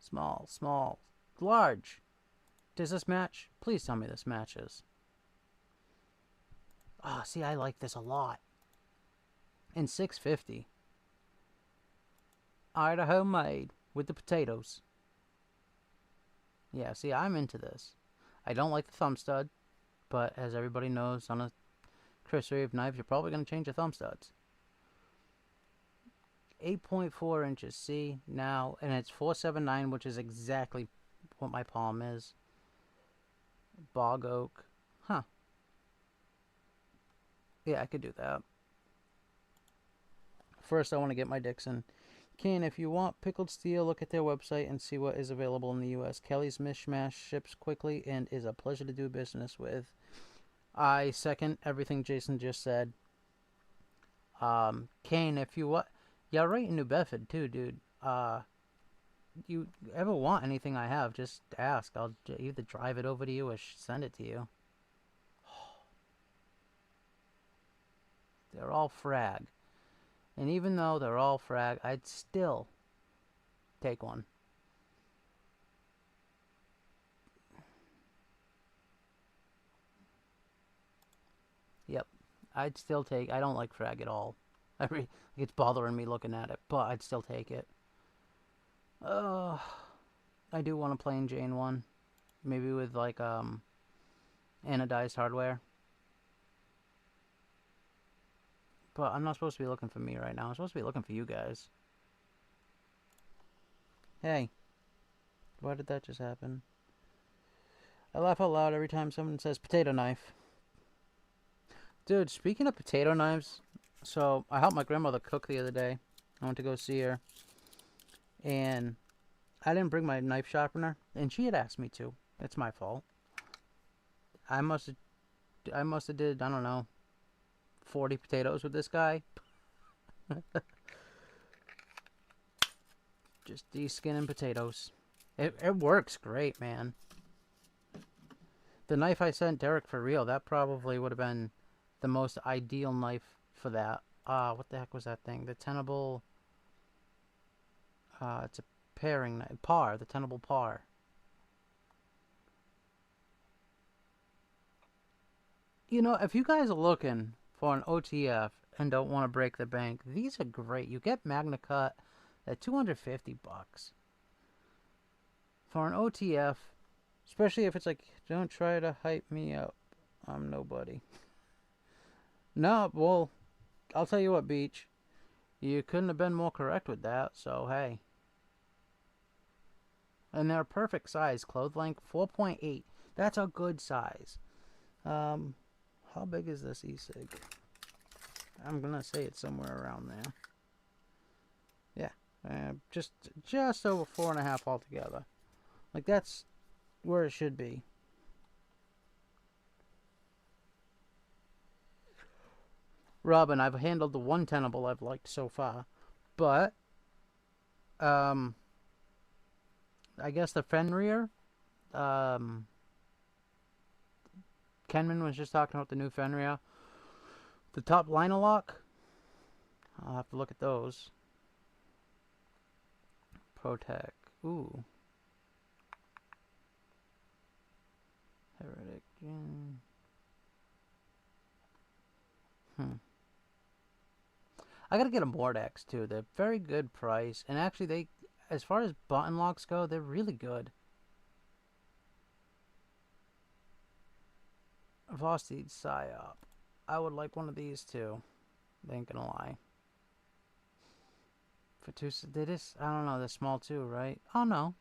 [SPEAKER 1] Small, small, large. Does this match? Please tell me this matches. Ah, see, I like this a lot. And $6.50. Idaho made with the potatoes. Yeah, see, I'm into this. I don't like the thumb stud, but as everybody knows, on a cursory of knives, you're probably going to change your thumb studs. 8.4 inches, see, now, and it's 479, which is exactly what my palm is. Bog oak. Huh. Yeah, I could do that. First, I want to get my Dixon. Kane, if you want pickled steel, look at their website and see what is available in the U.S. Kelly's Mishmash ships quickly and is a pleasure to do business with. I second everything Jason just said. Kane, if you want... Yeah, right in New Bedford, too, dude. You ever want anything I have, just ask. I'll either drive it over to you or send it to you. They're all frag. And even though they're all frag, I'd still take one. Yep. I'd still take... I don't like frag at all. It's bothering me looking at it, but I'd still take it. I do want a plain Jane one. Maybe with, like, anodized hardware. But I'm not supposed to be looking for me right now. I'm supposed to be looking for you guys. Hey. Why did that just happen? I laugh out loud every time someone says potato knife. Dude, speaking of potato knives, so I helped my grandmother cook the other day. I went to go see her. And I didn't bring my knife sharpener. And she had asked me to. It's my fault. I must have did, I don't know, 40 potatoes with this guy. Just de-skinning potatoes. It works great, man. The knife I sent Derek for real, that probably would have been the most ideal knife for that. What the heck was that thing? The Tenable... it's a paring knife. Par, the Tenable Par. You know, if you guys are looking for an OTF and don't want to break the bank, these are great. You get Magna Cut at $250 for an OTF, especially if it's like, don't try to hype me up. I'm nobody. No, well, I'll tell you what, Beach. You couldn't have been more correct with that, so hey. And they're perfect size. Clothes length 4.8. That's a good size. How big is this e-cig? I'm gonna say it's somewhere around there. Yeah, just over 4.5 altogether. Like, that's where it should be. Robin, I've handled the one Tenable I've liked so far, but I guess the Fenrir, Kenman was just talking about the new Fenrir. The top liner lock, I'll have to look at those. Protec. Ooh. Heretic. I gotta get a Mordex too. They're very good price, and actually they, as far as button locks go, they're really good. Vosteed Psyop. I would like one of these too. They ain't gonna lie. For two, they just, I don't know, they're small too, right? Oh no.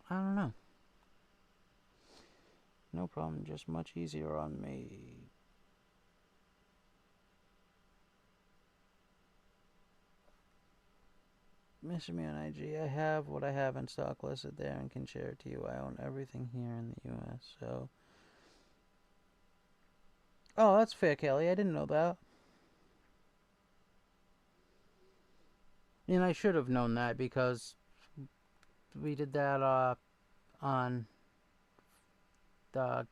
[SPEAKER 1] I don't know. No problem, just much easier on me. Message me on IG. I have what I have in stock listed there and can share it to you. I own everything here in the US, so... Oh, that's fair, Kelly. I didn't know that. And I should have known that because we did that on the...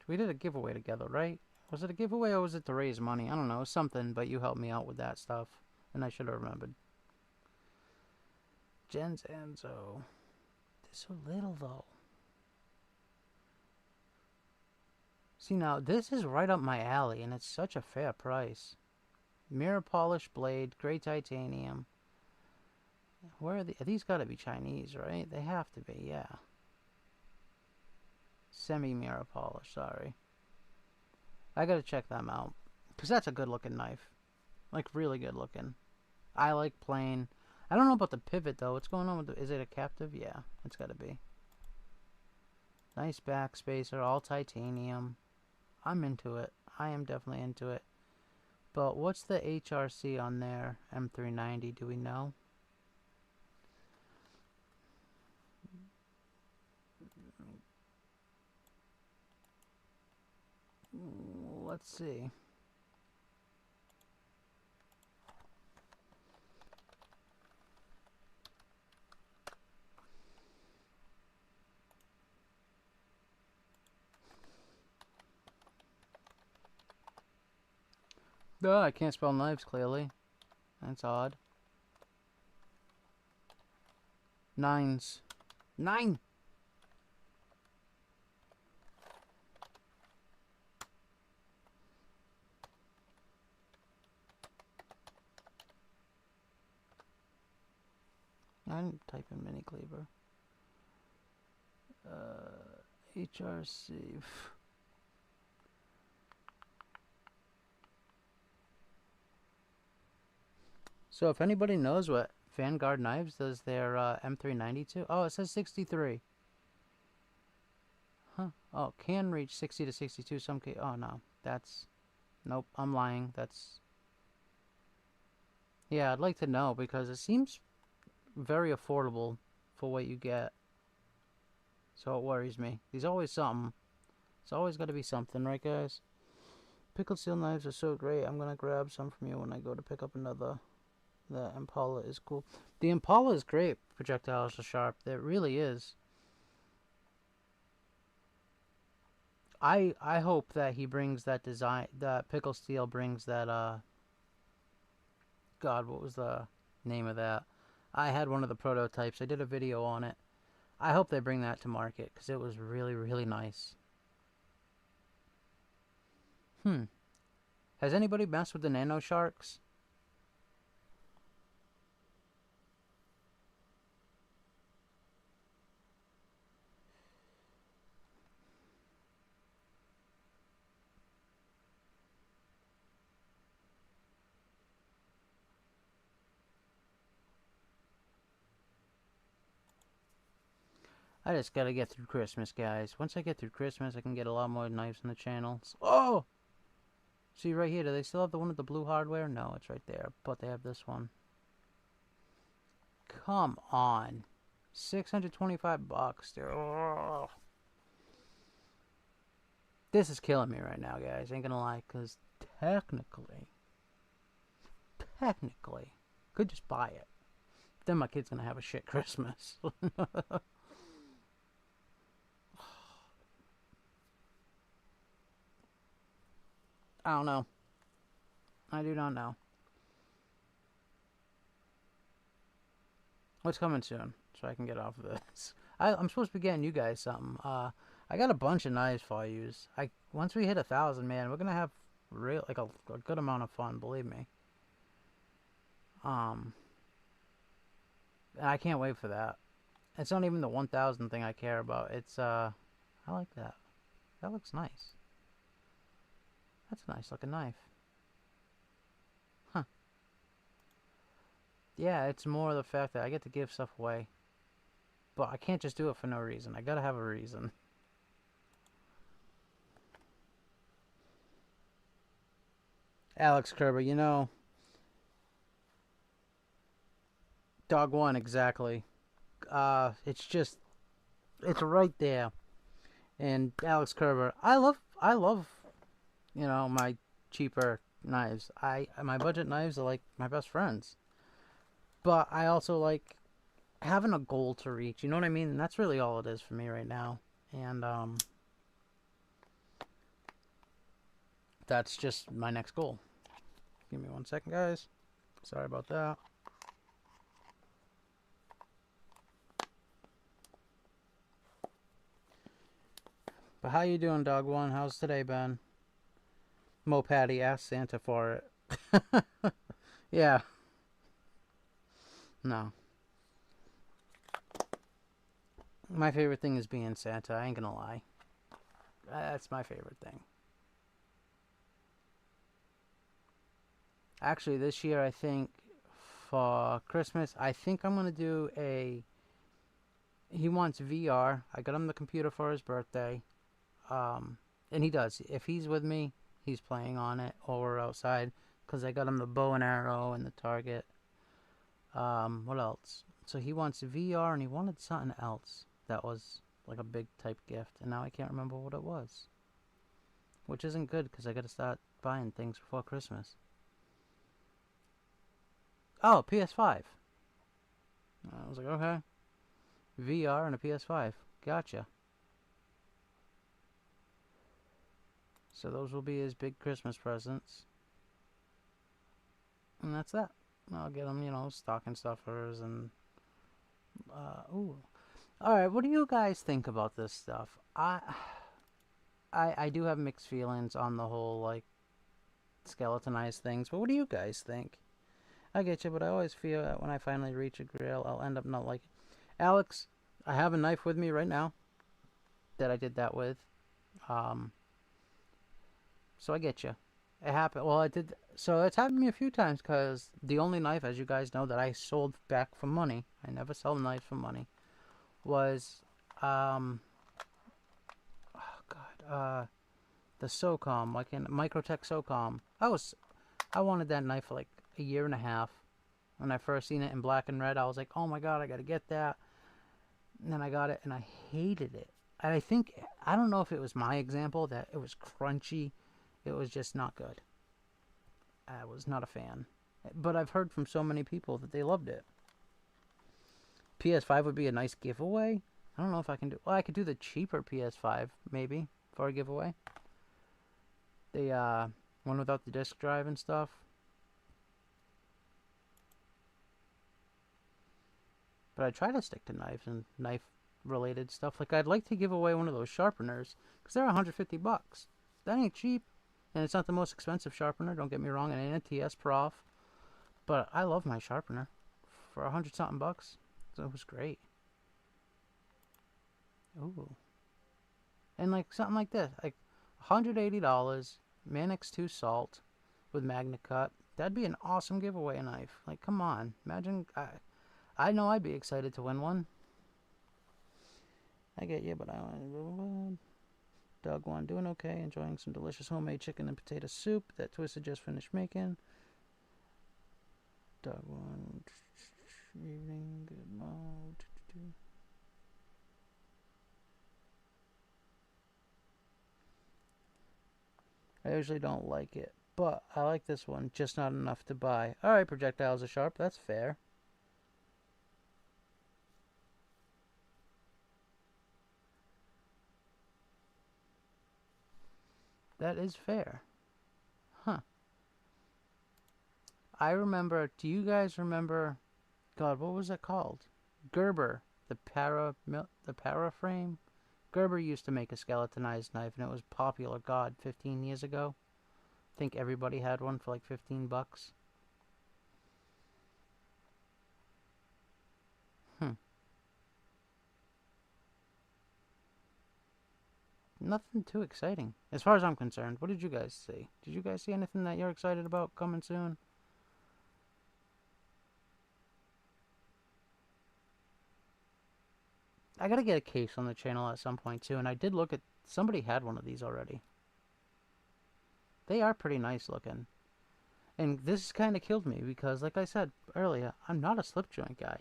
[SPEAKER 1] We did a giveaway together, right? Was it a giveaway or was it to raise money? I don't know. Something, but you helped me out with that stuff. And I should have remembered. Jen's Enzo. They're so little, though. See, now, this is right up my alley, and it's such a fair price. Mirror polish blade, gray titanium. Where are these gotta be Chinese, right? They have to be, yeah. Semi-mirror polish, sorry. I gotta check them out. Because that's a good-looking knife. Like, really good-looking. I like plain. I don't know about the pivot, though. What's going on with the... Is it a captive? Yeah, it's gotta be. Nice backspacer, all titanium. I'm into it. I am definitely into it. But what's the HRC on there? M390, do we know? Let's see. Oh, I can't spell knives clearly. That's odd. Nines. 9! I'm typing mini cleaver. HRC. So if anybody knows what Vanguard Knives does their M392, oh, it says 63. Huh? Oh, can reach 60 to 62. Some case. Oh no, that's nope. I'm lying. That's yeah. I'd like to know because it seems very affordable for what you get. So it worries me. There's always something. It's always got to be something, right, guys? Pickled steel knives are so great. I'm gonna grab some from you when I go to pick up another. The Impala is cool. The Impala is great. Projectiles are sharp. It really is. I hope that he brings that design. That Pickle Steel brings that. God, what was the name of that? I had one of the prototypes. I did a video on it. I hope they bring that to market because it was really, really nice. Has anybody messed with the Nano Sharks? I just gotta get through Christmas, guys. Once I get through Christmas, I can get a lot more knives on the channel. Oh! See right here, do they still have the one with the blue hardware? No, it's right there. But they have this one. Come on. 625 bucks, dude. Oh. This is killing me right now, guys. Ain't gonna lie, because technically, could just buy it. Then my kid's gonna have a shit Christmas. I don't know. I do not know. What's coming soon? So I can get off of this. I'm supposed to be getting you guys something. I got a bunch of knives for you. Once we hit 1,000, man, we're gonna have a good amount of fun. Believe me. And I can't wait for that. It's not even the 1,000 thing I care about. It's I like that. That looks nice. That's a nice looking knife. Huh. Yeah, it's more the fact that I get to give stuff away. But I can't just do it for no reason. I gotta have a reason. Alex Kerber, you know, Dog One, exactly. It's right there. And Alex Kerber, I love, my cheaper knives. My budget knives are like my best friends. But I also like having a goal to reach. You know what I mean? And that's really all it is for me right now. And that's just my next goal. Give me 1 second, guys. Sorry about that. But how you doing, Dog One? How's today been? Mo Patty asked Santa for it. Yeah. No. My favorite thing is being Santa. I ain't gonna lie. That's my favorite thing. Actually, this year, I think, for Christmas, I think I'm gonna do a... He wants VR. I got him the computer for his birthday. And he does. If he's with me, he's playing on it, or we're outside, because I got him the bow and arrow and the target. What else? So he wants VR, and he wanted something else that was like a big type gift, and now I can't remember what it was. Which isn't good, because I gotta start buying things before Christmas. Oh, PS5. I was like, okay. VR and a PS5. Gotcha. So those will be his big Christmas presents. And that's that. I'll get him, stocking stuffers and... ooh. Alright, what do you guys think about this stuff? I do have mixed feelings on the whole, like, skeletonized things, but what do you guys think? I get you, but I always feel that when I finally reach a grill, I'll end up not liking it. Alex, I have a knife with me right now that I did that with. Um, so I get you. It happened. Well, I did. So it's happened to me a few times because the only knife, as you guys know, that I sold back for money, I never sell knives for money, was, um, oh God, the SOCOM, like in Microtech SOCOM. I wanted that knife for like a year and a half. When I first seen it in black and red, I was like, oh my God, I gotta get that. And then I got it and I hated it. And I don't know if it was my example that it was crunchy. It was just not good. I was not a fan. But I've heard from so many people that they loved it. PS5 would be a nice giveaway. I don't know if I can do... Well, I could do the cheaper PS5, maybe, for a giveaway. The one without the disc drive and stuff. But I try to stick to knives and knife-related stuff. Like, I'd like to give away one of those sharpeners, because they're $150. That ain't cheap. And it's not the most expensive sharpener, don't get me wrong. It ain't a TS Prof. But I love my sharpener. For 100-something bucks, so it was great. Ooh. And like something like this, like $180, Manix 2 Salt with Magna Cut. That'd be an awesome giveaway knife. Like, come on. Imagine, I know I'd be excited to win one. I get you, but I want Doug one, doing okay. Enjoying some delicious homemade chicken and potato soup that Twisted just finished making. Doug one, evening, good mode. I usually don't like it, but I like this one, just not enough to buy. Alright, projectiles are sharp, that's fair. That is fair. Huh. I remember, do you guys remember, God, what was it called? Gerber, the paraframe? Gerber used to make a skeletonized knife, and it was popular, God, 15 years ago. I think everybody had one for like 15 bucks. Nothing too exciting, as far as I'm concerned. What did you guys see? Did you guys see anything that you're excited about coming soon? I gotta get a case on the channel at some point too, and I did look at... Somebody had one of these already. They are pretty nice looking. And this kind of killed me because, like I said earlier, I'm not a slip joint guy.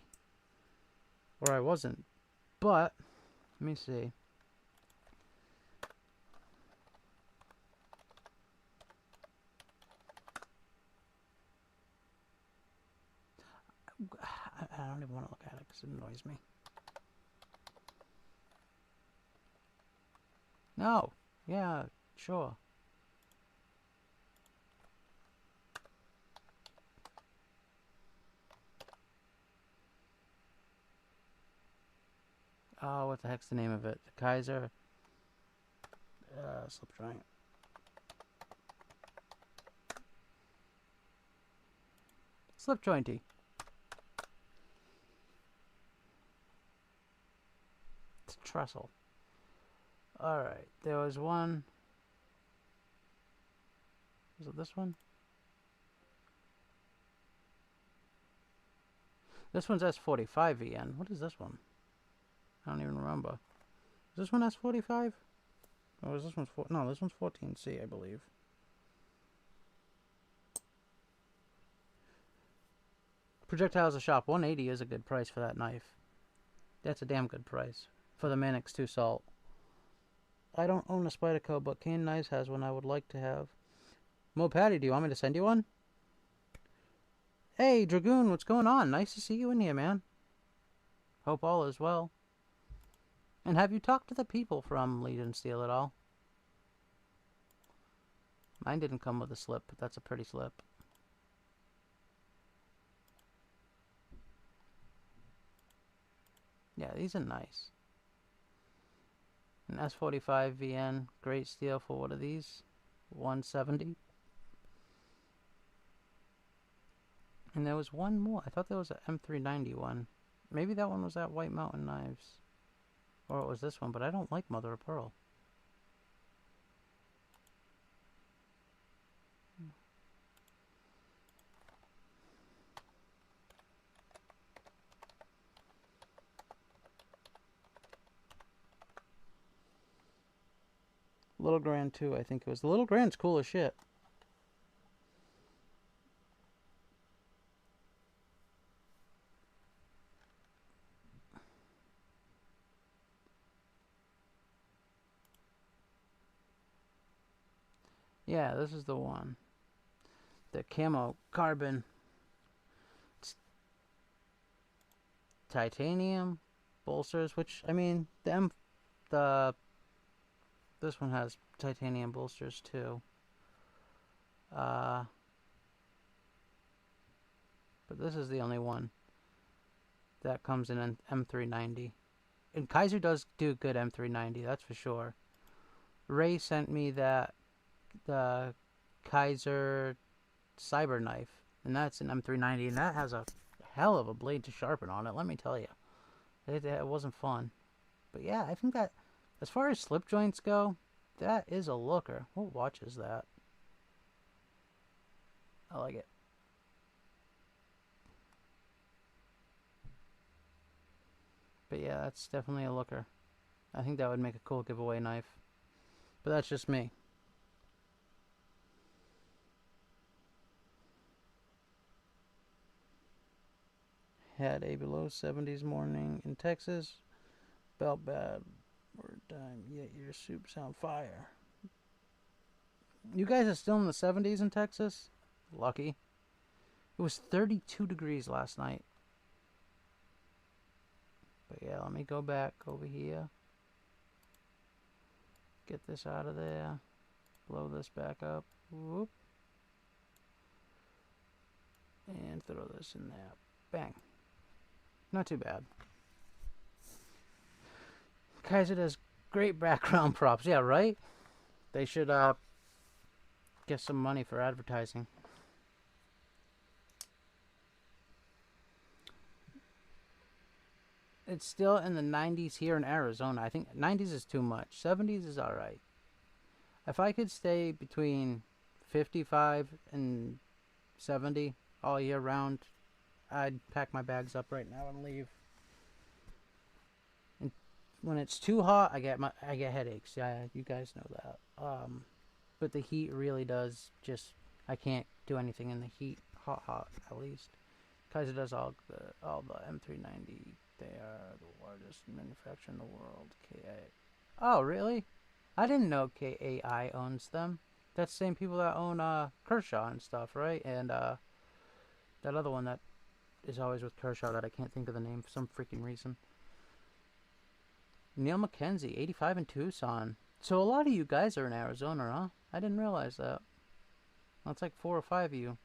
[SPEAKER 1] Or I wasn't. But, let me see. I don't even want to look at it because it annoys me. No. Yeah, sure. Oh, what the heck's the name of it? The Kaiser slip joint. Slip jointy. It's a trestle. Alright, there was one. Was it this one? This one's S45 VN. What is this one? I don't even remember. Is this one S45? Or is this one's no, this one's 14C, I believe. Projectiles a shop. 180 is a good price for that knife. That's a damn good price for the Manix 2 Salt. I don't own a Spyderco, but Cane Knives has one I would like to have. Mo Patty, do you want me to send you one? Hey, Dragoon, what's going on? Nice to see you in here, man. Hope all is well. And have you talked to the people from Legion Steel at all? Mine didn't come with a slip, but that's a pretty slip. Yeah, these are nice. An S45 VN, great steel for what are these? 170. And there was one more. I thought there was an M390 one. Maybe that one was at White Mountain Knives. Or it was this one, but I don't like Mother of Pearl. Little Grand 2, I think it was. The Little Grand's cool as shit. Yeah, this is the one. The camo carbon. It's titanium bolsters, which I mean, this one has titanium bolsters too. But this is the only one that comes in an M390. And Kaiser does do good M390, that's for sure. Ray sent me the Kaiser Cyber Knife, and that's an M390, and that has a hell of a blade to sharpen on it, let me tell you. It wasn't fun. But yeah, I think that, as far as slip joints go, that is a looker. What watch is that? I like it. But yeah, that's definitely a looker. I think that would make a cool giveaway knife. But that's just me. Had a below 70s morning in Texas. Belt bad. Word time. Yet your soup's on fire. You guys are still in the 70s in Texas? Lucky. It was 32 degrees last night. But yeah, let me go back over here. Get this out of there. Blow this back up. Whoop. And throw this in there. Bang. Not too bad. Kaiser does great background props. Yeah, right? They should get some money for advertising. It's still in the 90s here in Arizona. I think 90s is too much. 70s is alright. If I could stay between 55 and 70 all year round, I'd pack my bags up right now and leave. And when it's too hot, I get headaches. Yeah, you guys know that. But the heat really does just, I can't do anything in the heat. Hot at least. Kaiser does all the M390. They are the largest manufacturer in the world. KA. Oh, really? I didn't know KAI owns them. That's the same people that own Kershaw and stuff, right? And that other one that is always with Kershaw that I can't think of the name for some freaking reason. Neil McKenzie, 85 in Tucson. So a lot of you guys are in Arizona, huh? I didn't realize that. That's like 4 or 5 of you.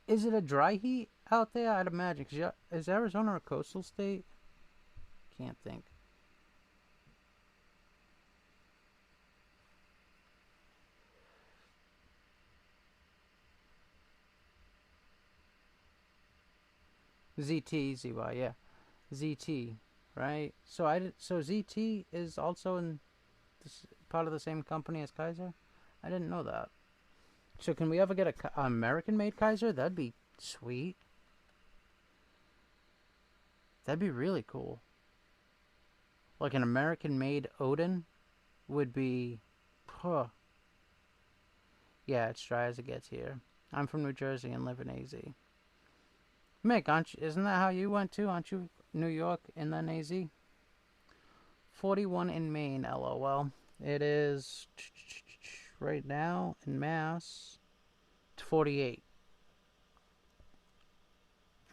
[SPEAKER 1] Is it a dry heat out there? I'd imagine. Cause is Arizona a coastal state? Can't think. ZT, ZY, yeah. ZT, right? So ZT is also in this part of the same company as Kaiser? I didn't know that. So can we ever get a American-made Kaiser? That'd be sweet. That'd be really cool. Like an American-made Odin would be, huh. Yeah, it's dry as it gets here. I'm from New Jersey and live in AZ. Mick, isn't that how you went to? Aren't you New York and then AZ? 41 in Maine, LOL. It is right now in Mass 48.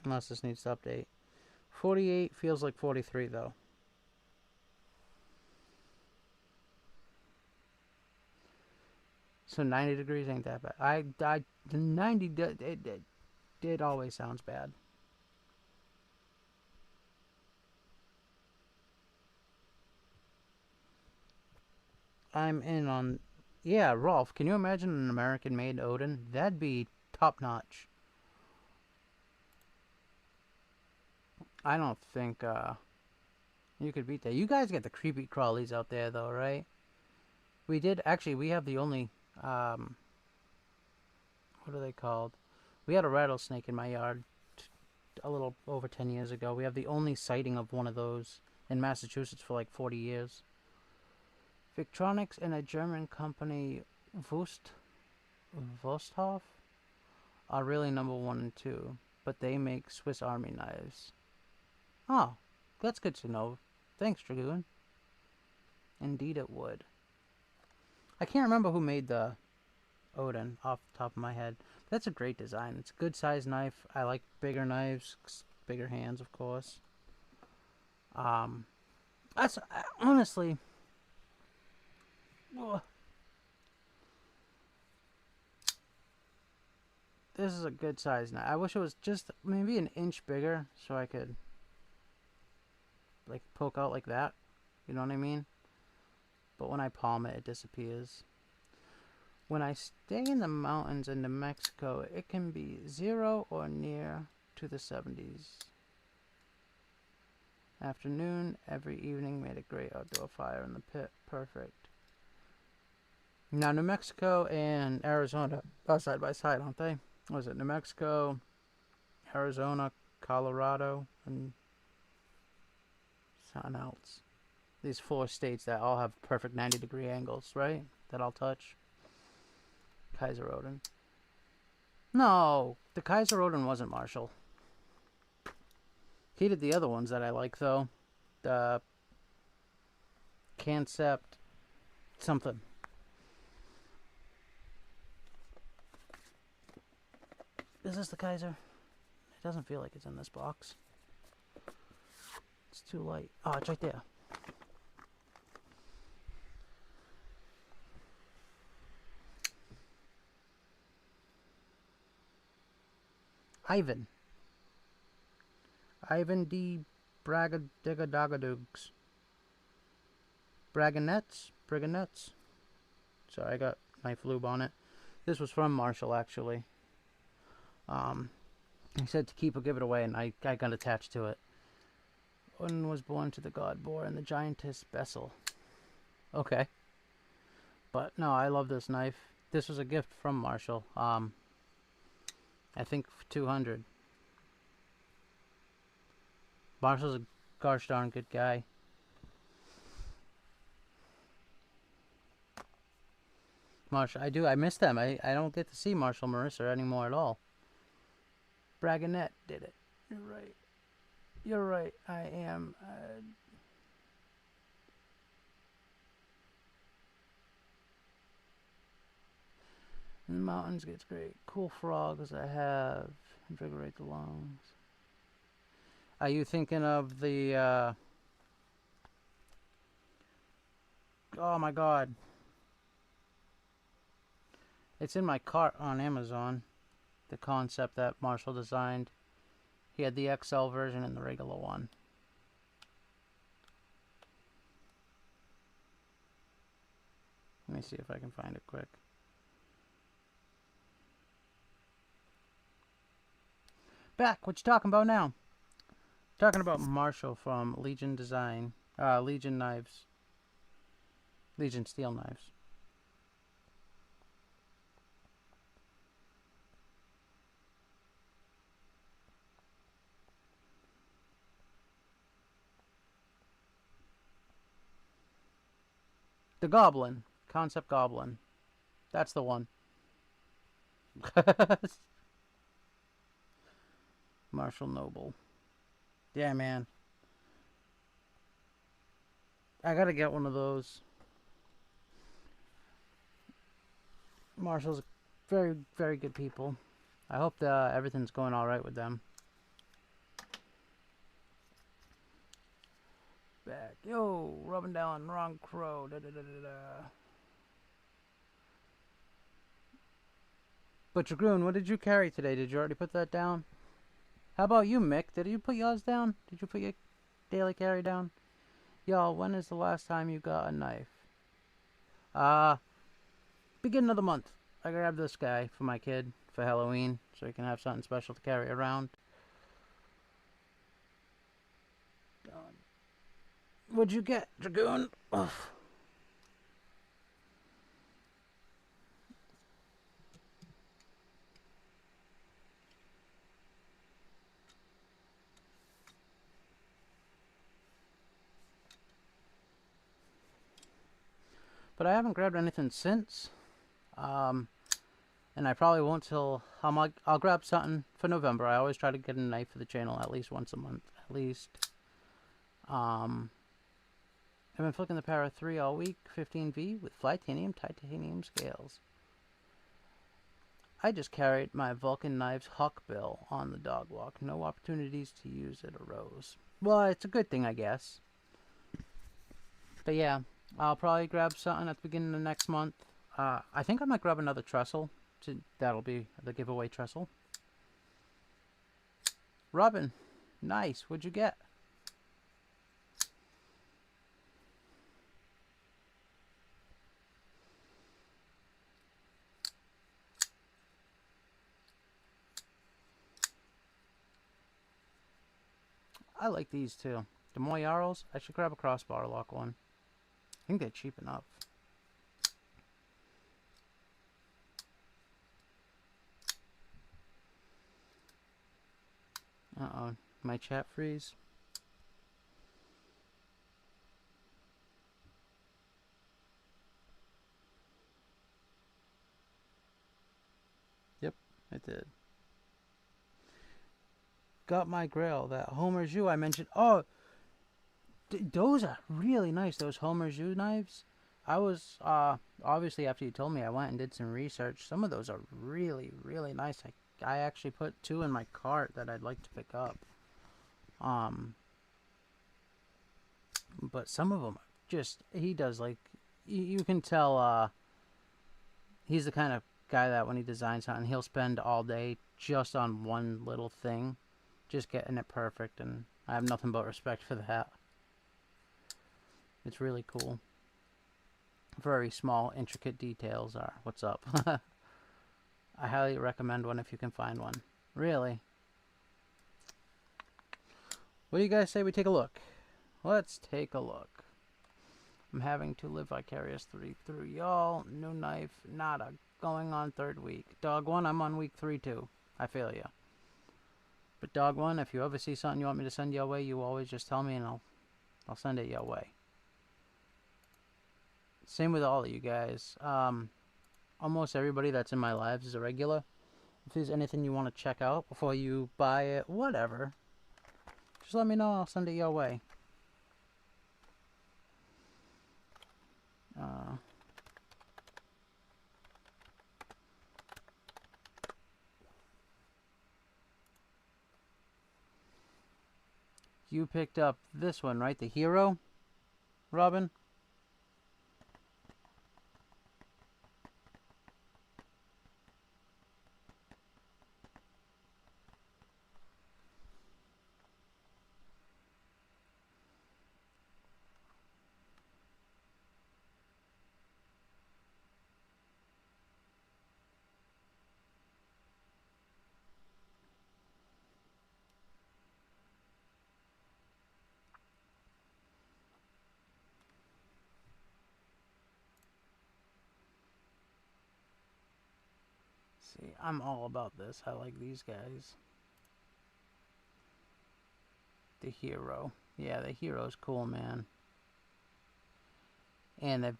[SPEAKER 1] Unless this needs to update. 48 feels like 43 though. So 90 degrees ain't that bad. The 90 it always sounds bad. I'm in on Yeah, Rolf, can you imagine an American-made Odin? That'd be top-notch. I don't think you could beat that. You guys get the creepy crawlies out there, though, right? We did actually. We have the only um, what are they called? We had a rattlesnake in my yard a little over 10 years ago. We have the only sighting of one of those in Massachusetts for like 40 years. Victronics and a German company, Vosthof, are really number one and two, but they make Swiss Army knives. Oh, that's good to know. Thanks, Dragoon. Indeed it would. I can't remember who made the Odin off the top of my head. That's a great design. It's a good sized knife. I like bigger knives, bigger hands, of course. Um, that's honestly, this is a good size knife. I wish it was just maybe an inch bigger so I could like poke out like that. You know what I mean? But when I palm it, it disappears. When I stay in the mountains in New Mexico, it can be 0 or near to the 70s. Afternoon, every evening made a great outdoor fire in the pit. Perfect. Now, New Mexico and Arizona are side by side, aren't they? What is it? New Mexico, Arizona, Colorado, and something else. These 4 states that all have perfect 90-degree angles, right? That I'll touch. Kaiser Odin. No, the Kaiser Odin wasn't Marshall. He did the other ones that I like, though. The Concept something. Is this the Kaiser? It doesn't feel like it's in this box. It's too light. Oh, it's right there. Ivan. Ivan D. Bragadagadugs. Braganettes? Sorry, I got knife lube on it. This was from Marshall, actually. He said to keep or give it away, and I got attached to it. Odin was born to the god Boar and the giantess Bessel. Okay. But no, I love this knife. This was a gift from Marshall. I think 200. Marshall's a gosh darn good guy. Marshall, I miss them. I don't get to see Marshall Marissa anymore at all. Braganette did it. You're right. I am. In the mountains gets great. Cool frogs I have. Invigorate the lungs. Are you thinking of the, oh my god. It's in my cart on Amazon. The concept that Marshall designed. He had the XL version and the regular one. Let me see if I can find it quick. Back, what you talking about now? Talking about Marshall from Legion Design. Legion Knives. Legion Steel Knives. The Goblin. Concept Goblin. That's the one. Marshall Noble. Yeah, man. I gotta get one of those. Marshall's very, very good people. I hope that everything's going alright with them. Back. Yo, rubbing down wrong crow. Da, da, da, da, da. But Dragoon, what did you carry today? Did you already put that down? How about you, Mick? Did you put yours down? Did you put your daily carry down? Y'all, when is the last time you got a knife? beginning of the month, I grabbed this guy for my kid for Halloween, so he can have something special to carry around. What'd you get, Dragoon? Ugh. But I haven't grabbed anything since. And I probably won't till I'll grab something for November. I always try to get a knife for the channel at least once a month, at least. I've been flicking the Para 3 all week, 15V with Flytanium titanium scales. I just carried my Vulcan Knives Hawkbill on the dog walk. No opportunities to use it arose. Well, it's a good thing, I guess. But yeah, I'll probably grab something at the beginning of next month. I think I might grab another trestle. That'll be the giveaway trestle. Robin, nice. What'd you get? I like these too. The Moyarls. I should grab a crossbar lock one. I think they're cheap enough. Uh-oh. My chat freeze. Yep, it did. Got my Grail, that Homer Jew I mentioned. Oh, those are really nice, those Homer Jew knives. I was, obviously after you told me, I went and did some research. Some of those are really, really nice. I actually put 2 in my cart that I'd like to pick up. But some of them just, he does like, you can tell, he's the kind of guy that when he designs something, he'll spend all day just on one little thing, just getting it perfect, and I have nothing but respect for that. It's really cool. Very small, intricate details are what's up. I highly recommend one if you can find one. Really. What do you guys say we take a look? Let's take a look. I'm having to live vicariously through y'all. No knife, nada. Going on 3rd week. Dog 1, I'm on week 3 too. I feel ya. But Dog 1, if you ever see something you want me to send your way, you always just tell me and I'll send it your way. Same with all of you guys. Almost everybody that's in my lives is a regular. If there's anything you want to check out before you buy it, whatever, just let me know. I'll send it your way. You picked up this one, right? The Hero, Robin? See, I'm all about this. I like these guys. The Hero. Yeah, the Hero's cool, man. And they're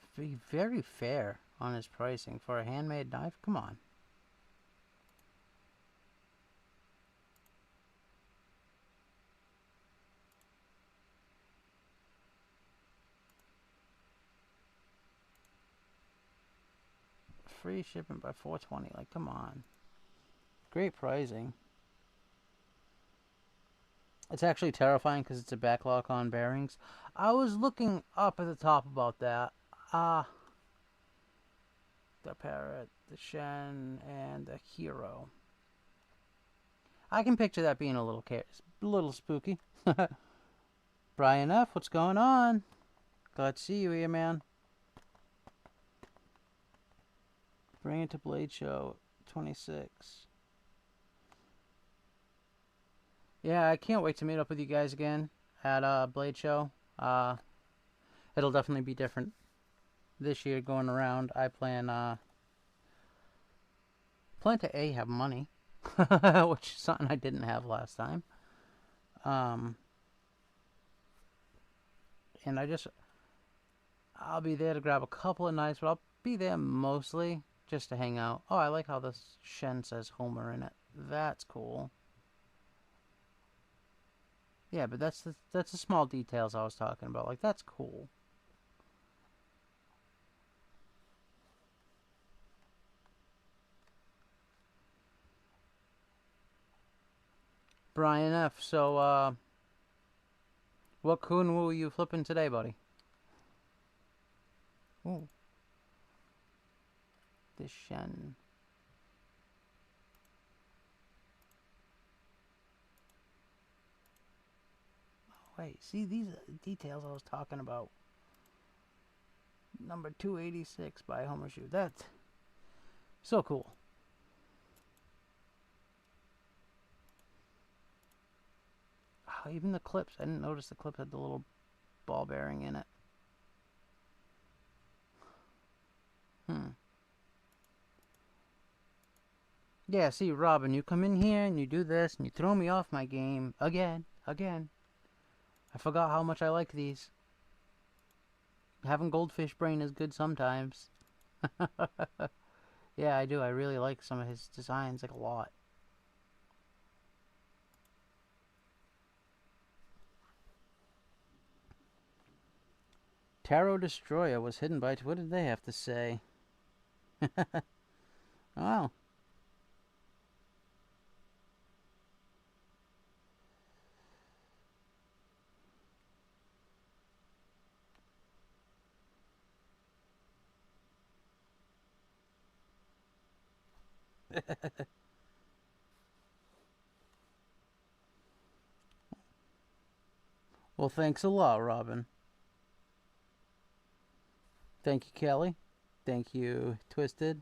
[SPEAKER 1] very fair on his pricing. For a handmade knife, come on. Free shipping by 420. Like, come on. Great pricing. It's actually terrifying because it's a backlock on bearings. I was looking up at the top about that. The Parrot, the Shen, and the Hero. I can picture that being a little spooky. Brian F., what's going on? Glad to see you here, man. Bring it to Blade Show 26. Yeah, I can't wait to meet up with you guys again at Blade Show. It'll definitely be different this year going around. I plan to have money, which is something I didn't have last time. And I'll be there to grab a couple of nights, but I'll be there mostly just to hang out. Oh, I like how this Shen says Homer in it. That's cool. Yeah, but that's the small details I was talking about. Like, that's cool. Brian F. So, what Kunwu are you flipping today, buddy? Ooh. This Shen. Oh, wait, see, these are the details I was talking about. Number 286 by Homer Shoe. That's so cool. Oh, even the clips. I didn't notice the clip had the little ball bearing in it. Yeah, see, Robin, you come in here and you do this and you throw me off my game again. I forgot how much I like these. Having goldfish brain is good sometimes. Yeah, I do. I really like some of his designs, like a lot. Tarot Destroyer was hidden by... What did they have to say? Oh. Well, thanks a lot, Robin. Thank you, Kelly. Thank you, Twisted.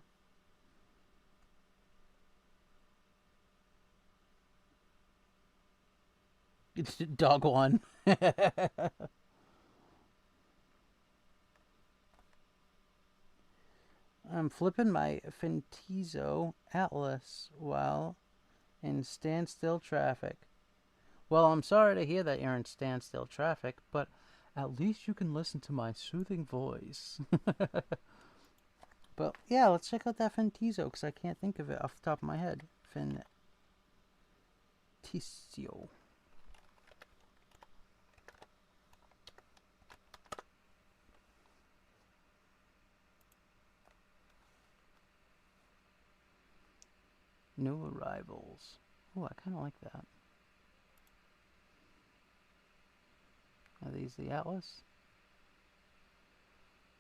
[SPEAKER 1] It's dog one. I'm flipping my Fintizo Atlas while in standstill traffic. Well, I'm sorry to hear that you're in standstill traffic, but at least you can listen to my soothing voice. But yeah, let's check out that Fintizo because I can't think of it off the top of my head. Fintizo. New arrivals. Oh, I kind of like that. Are these the Atlas?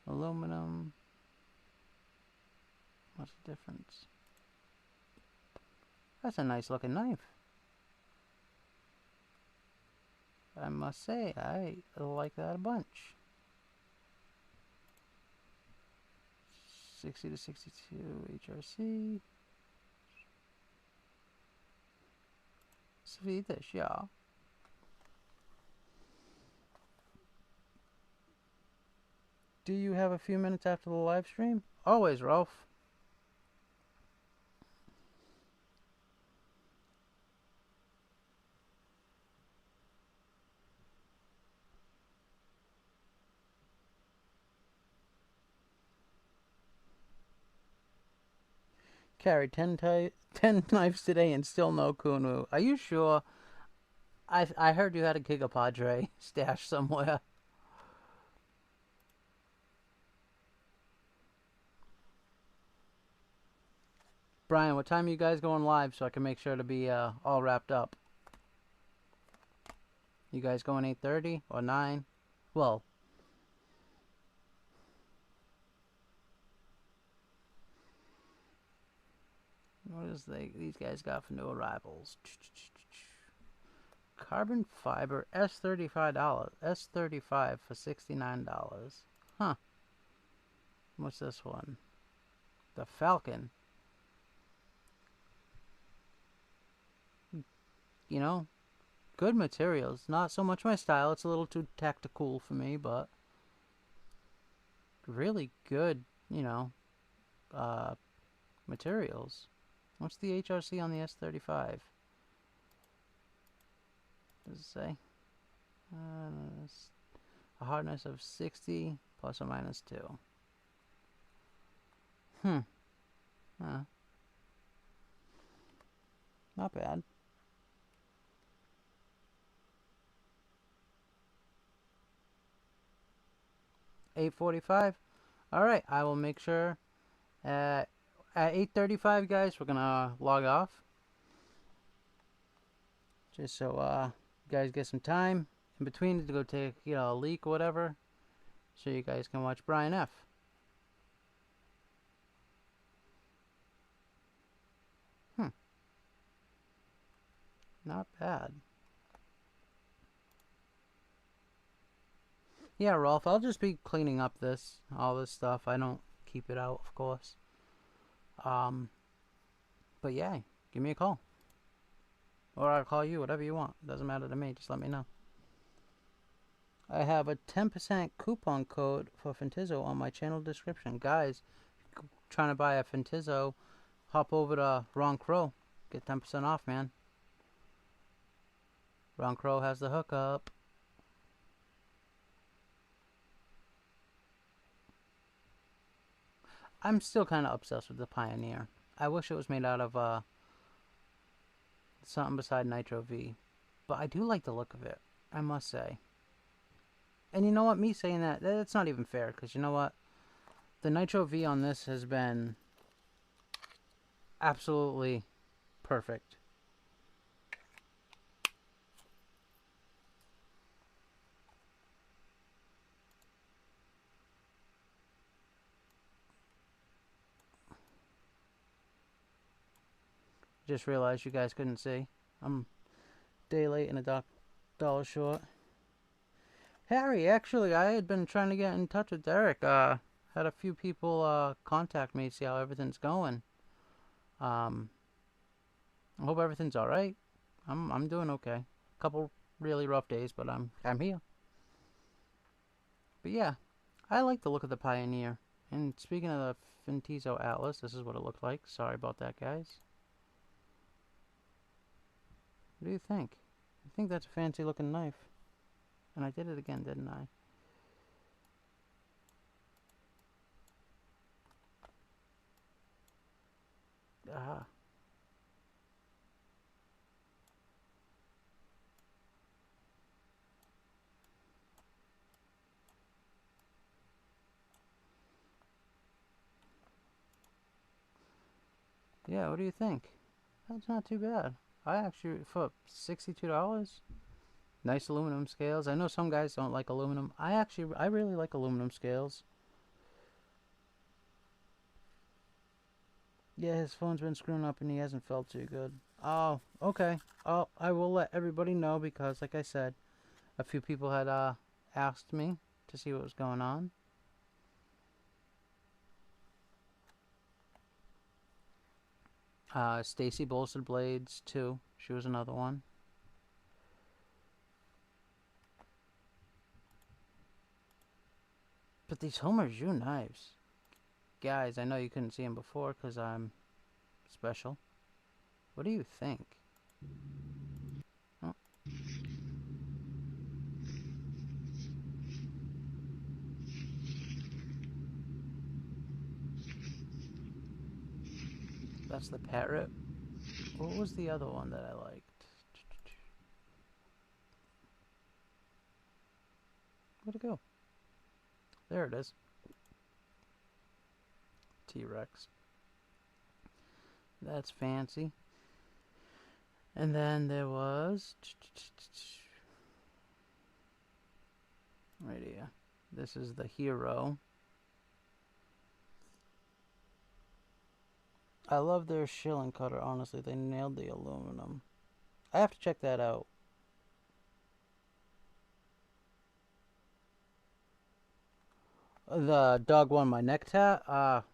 [SPEAKER 1] Aluminum. What's the difference? That's a nice looking knife. I must say, I like that a bunch. 60 to 62 HRC. Swedish, yeah. Do you have a few minutes after the live stream? Always, Ralph. Carried 10 knives today and still no Kunwu. Are you sure? I heard you had a Gigapadre stashed somewhere. Brian, what time are you guys going live so I can make sure to be all wrapped up? You guys going 8:30 or 9? Well, what is these guys got for new arrivals? Carbon fiber S35. S35 for $69. Huh. What's this one? The Falcon. You know, good materials. Not so much my style. It's a little too tactical for me, but really good, you know, uh, materials. What's the HRC on the S35? Does it say? A hardness of 60 plus or minus 2. Not bad. 8:45. All right, I will make sure at 8:35, guys, we're gonna log off, just so you guys get some time in between to go take a leak or whatever, so you guys can watch Brian F. Not bad. Yeah, Rolf, I'll just be cleaning up all this stuff. I don't keep it out, of course. But yeah, give me a call. Or I'll call you, whatever you want. Doesn't matter to me, just let me know. I have a 10% coupon code for Fentizo on my channel description. Guys, trying to buy a Fentizo, hop over to Ron Crow. Get 10% off, man. Ron Crow has the hookup. I'm still kind of obsessed with the Pioneer. I wish it was made out of something beside Nitro V. But I do like the look of it, I must say. And you know what? Me saying that, that's not even fair. Because you know what? The Nitro V on this has been absolutely perfect. Just realized you guys couldn't see. I'm a day late and a dollar short. Harry, actually, I had been trying to get in touch with Derek. Had a few people contact me to see how everything's going. I hope everything's all right. I'm doing okay. Couple really rough days, but I'm here. But yeah, I like the look of the Pioneer. And speaking of the Fentizo Atlas, this is what it looked like. Sorry about that, guys. What do you think? I think that's a fancy looking knife. And I did it again, didn't I? Ah. Yeah, what do you think? That's not too bad. I actually, for $62, nice aluminum scales. I know some guys don't like aluminum. I really like aluminum scales. Yeah, his phone's been screwing up and he hasn't felt too good. Oh, okay. Oh, I will let everybody know because, like I said, a few people had asked me to see what was going on. Stacy Bolstered Blades, too. She was another one. But these Homer June knives. Guys, I know you couldn't see them before because I'm special. What do you think? Oh. That's the Parrot. What was the other one that I liked? Where'd it go? There it is. T-Rex. That's fancy. And then there was... right here. This is the Hero. I love their shilling cutter, honestly. They nailed the aluminum. I have to check that out. The dog one, my neck tat,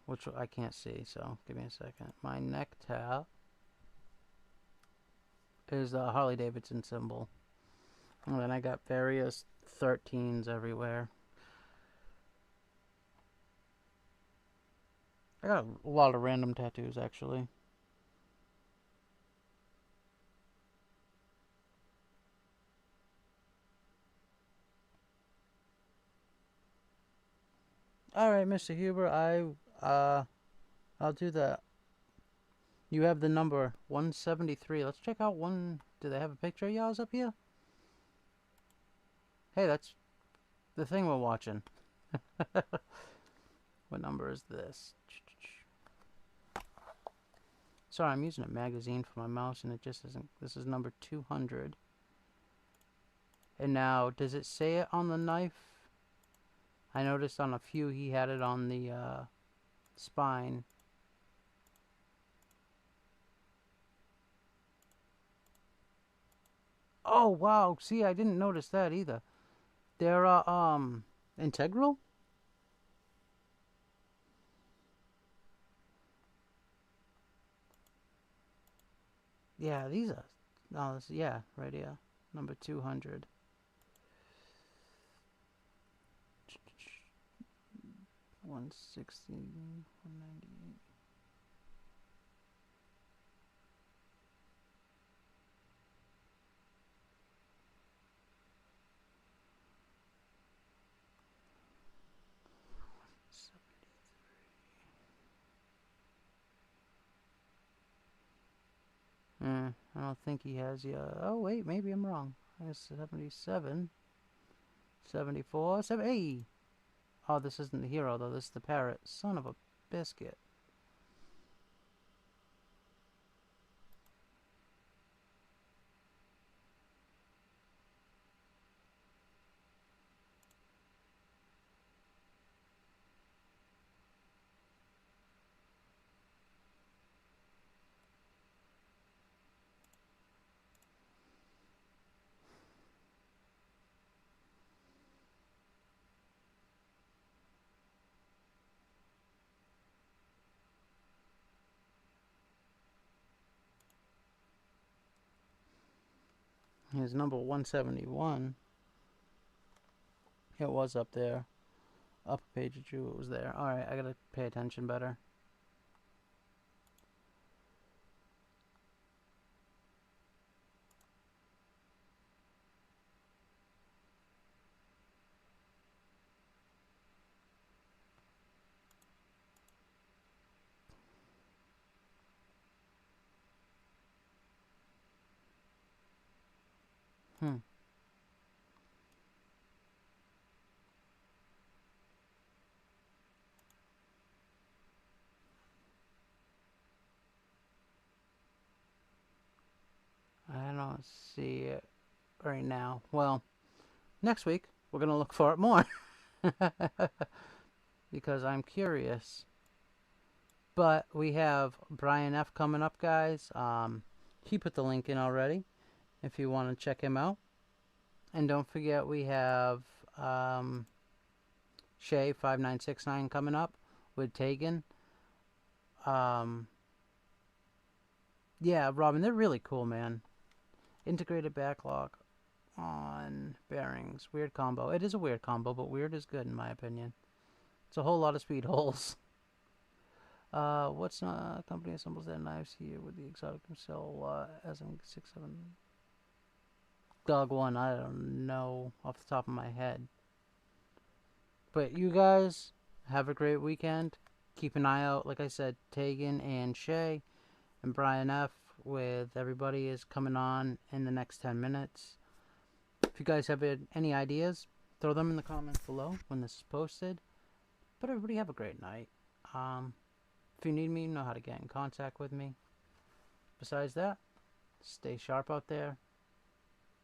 [SPEAKER 1] which I can't see, so give me a second. My neck tat is the Harley Davidson symbol. And then I got various 13s everywhere. I got a lot of random tattoos, actually. All right, Mr. Huber, I'll do that. You have the number 173. Let's check out one. Do they have a picture of y'all's up here? Hey, that's the thing we're watching. What number is this? Sorry, I'm using a magazine for my mouse and it just isn't. This is number 200. And now, does it say it on the knife? I noticed on a few he had it on the spine. Oh, wow. See, I didn't notice that either. They're, integral? Yeah, these are... Oh, this, yeah, right here. Number 200. One 198. I don't think he has yet. Oh, wait, maybe I'm wrong. I guess 77, 74, 7. Hey! Oh, this isn't the hero, though. This is the parrot. Son of a biscuit. His number 171. It was up there. Upper page of Jew, it was there. Alright, I gotta pay attention better. Hmm. I don't see it right now. Well, next week, we're gonna look for it more. Because I'm curious. But we have Brian F. coming up, guys. He put the link in already if you want to check him out. And don't forget, we have Shay5969 coming up with Tegan. Yeah, Robin, they're really cool, man. Integrated backlog on bearings. Weird combo. It is a weird combo, but weird is good in my opinion. It's a whole lot of speed holes. What's company assembles their knives here with the exotic cell as in 6-7 dog one? I don't know off the top of my head. But you guys have a great weekend. Keep an eye out, like I said, Tegan and Shay and Brian F. with everybody is coming on in the next 10 minutes. If you guys have any ideas, throw them in the comments below when this is posted. But everybody have a great night. If you need me, you know how to get in contact with me. Besides that, stay sharp out there.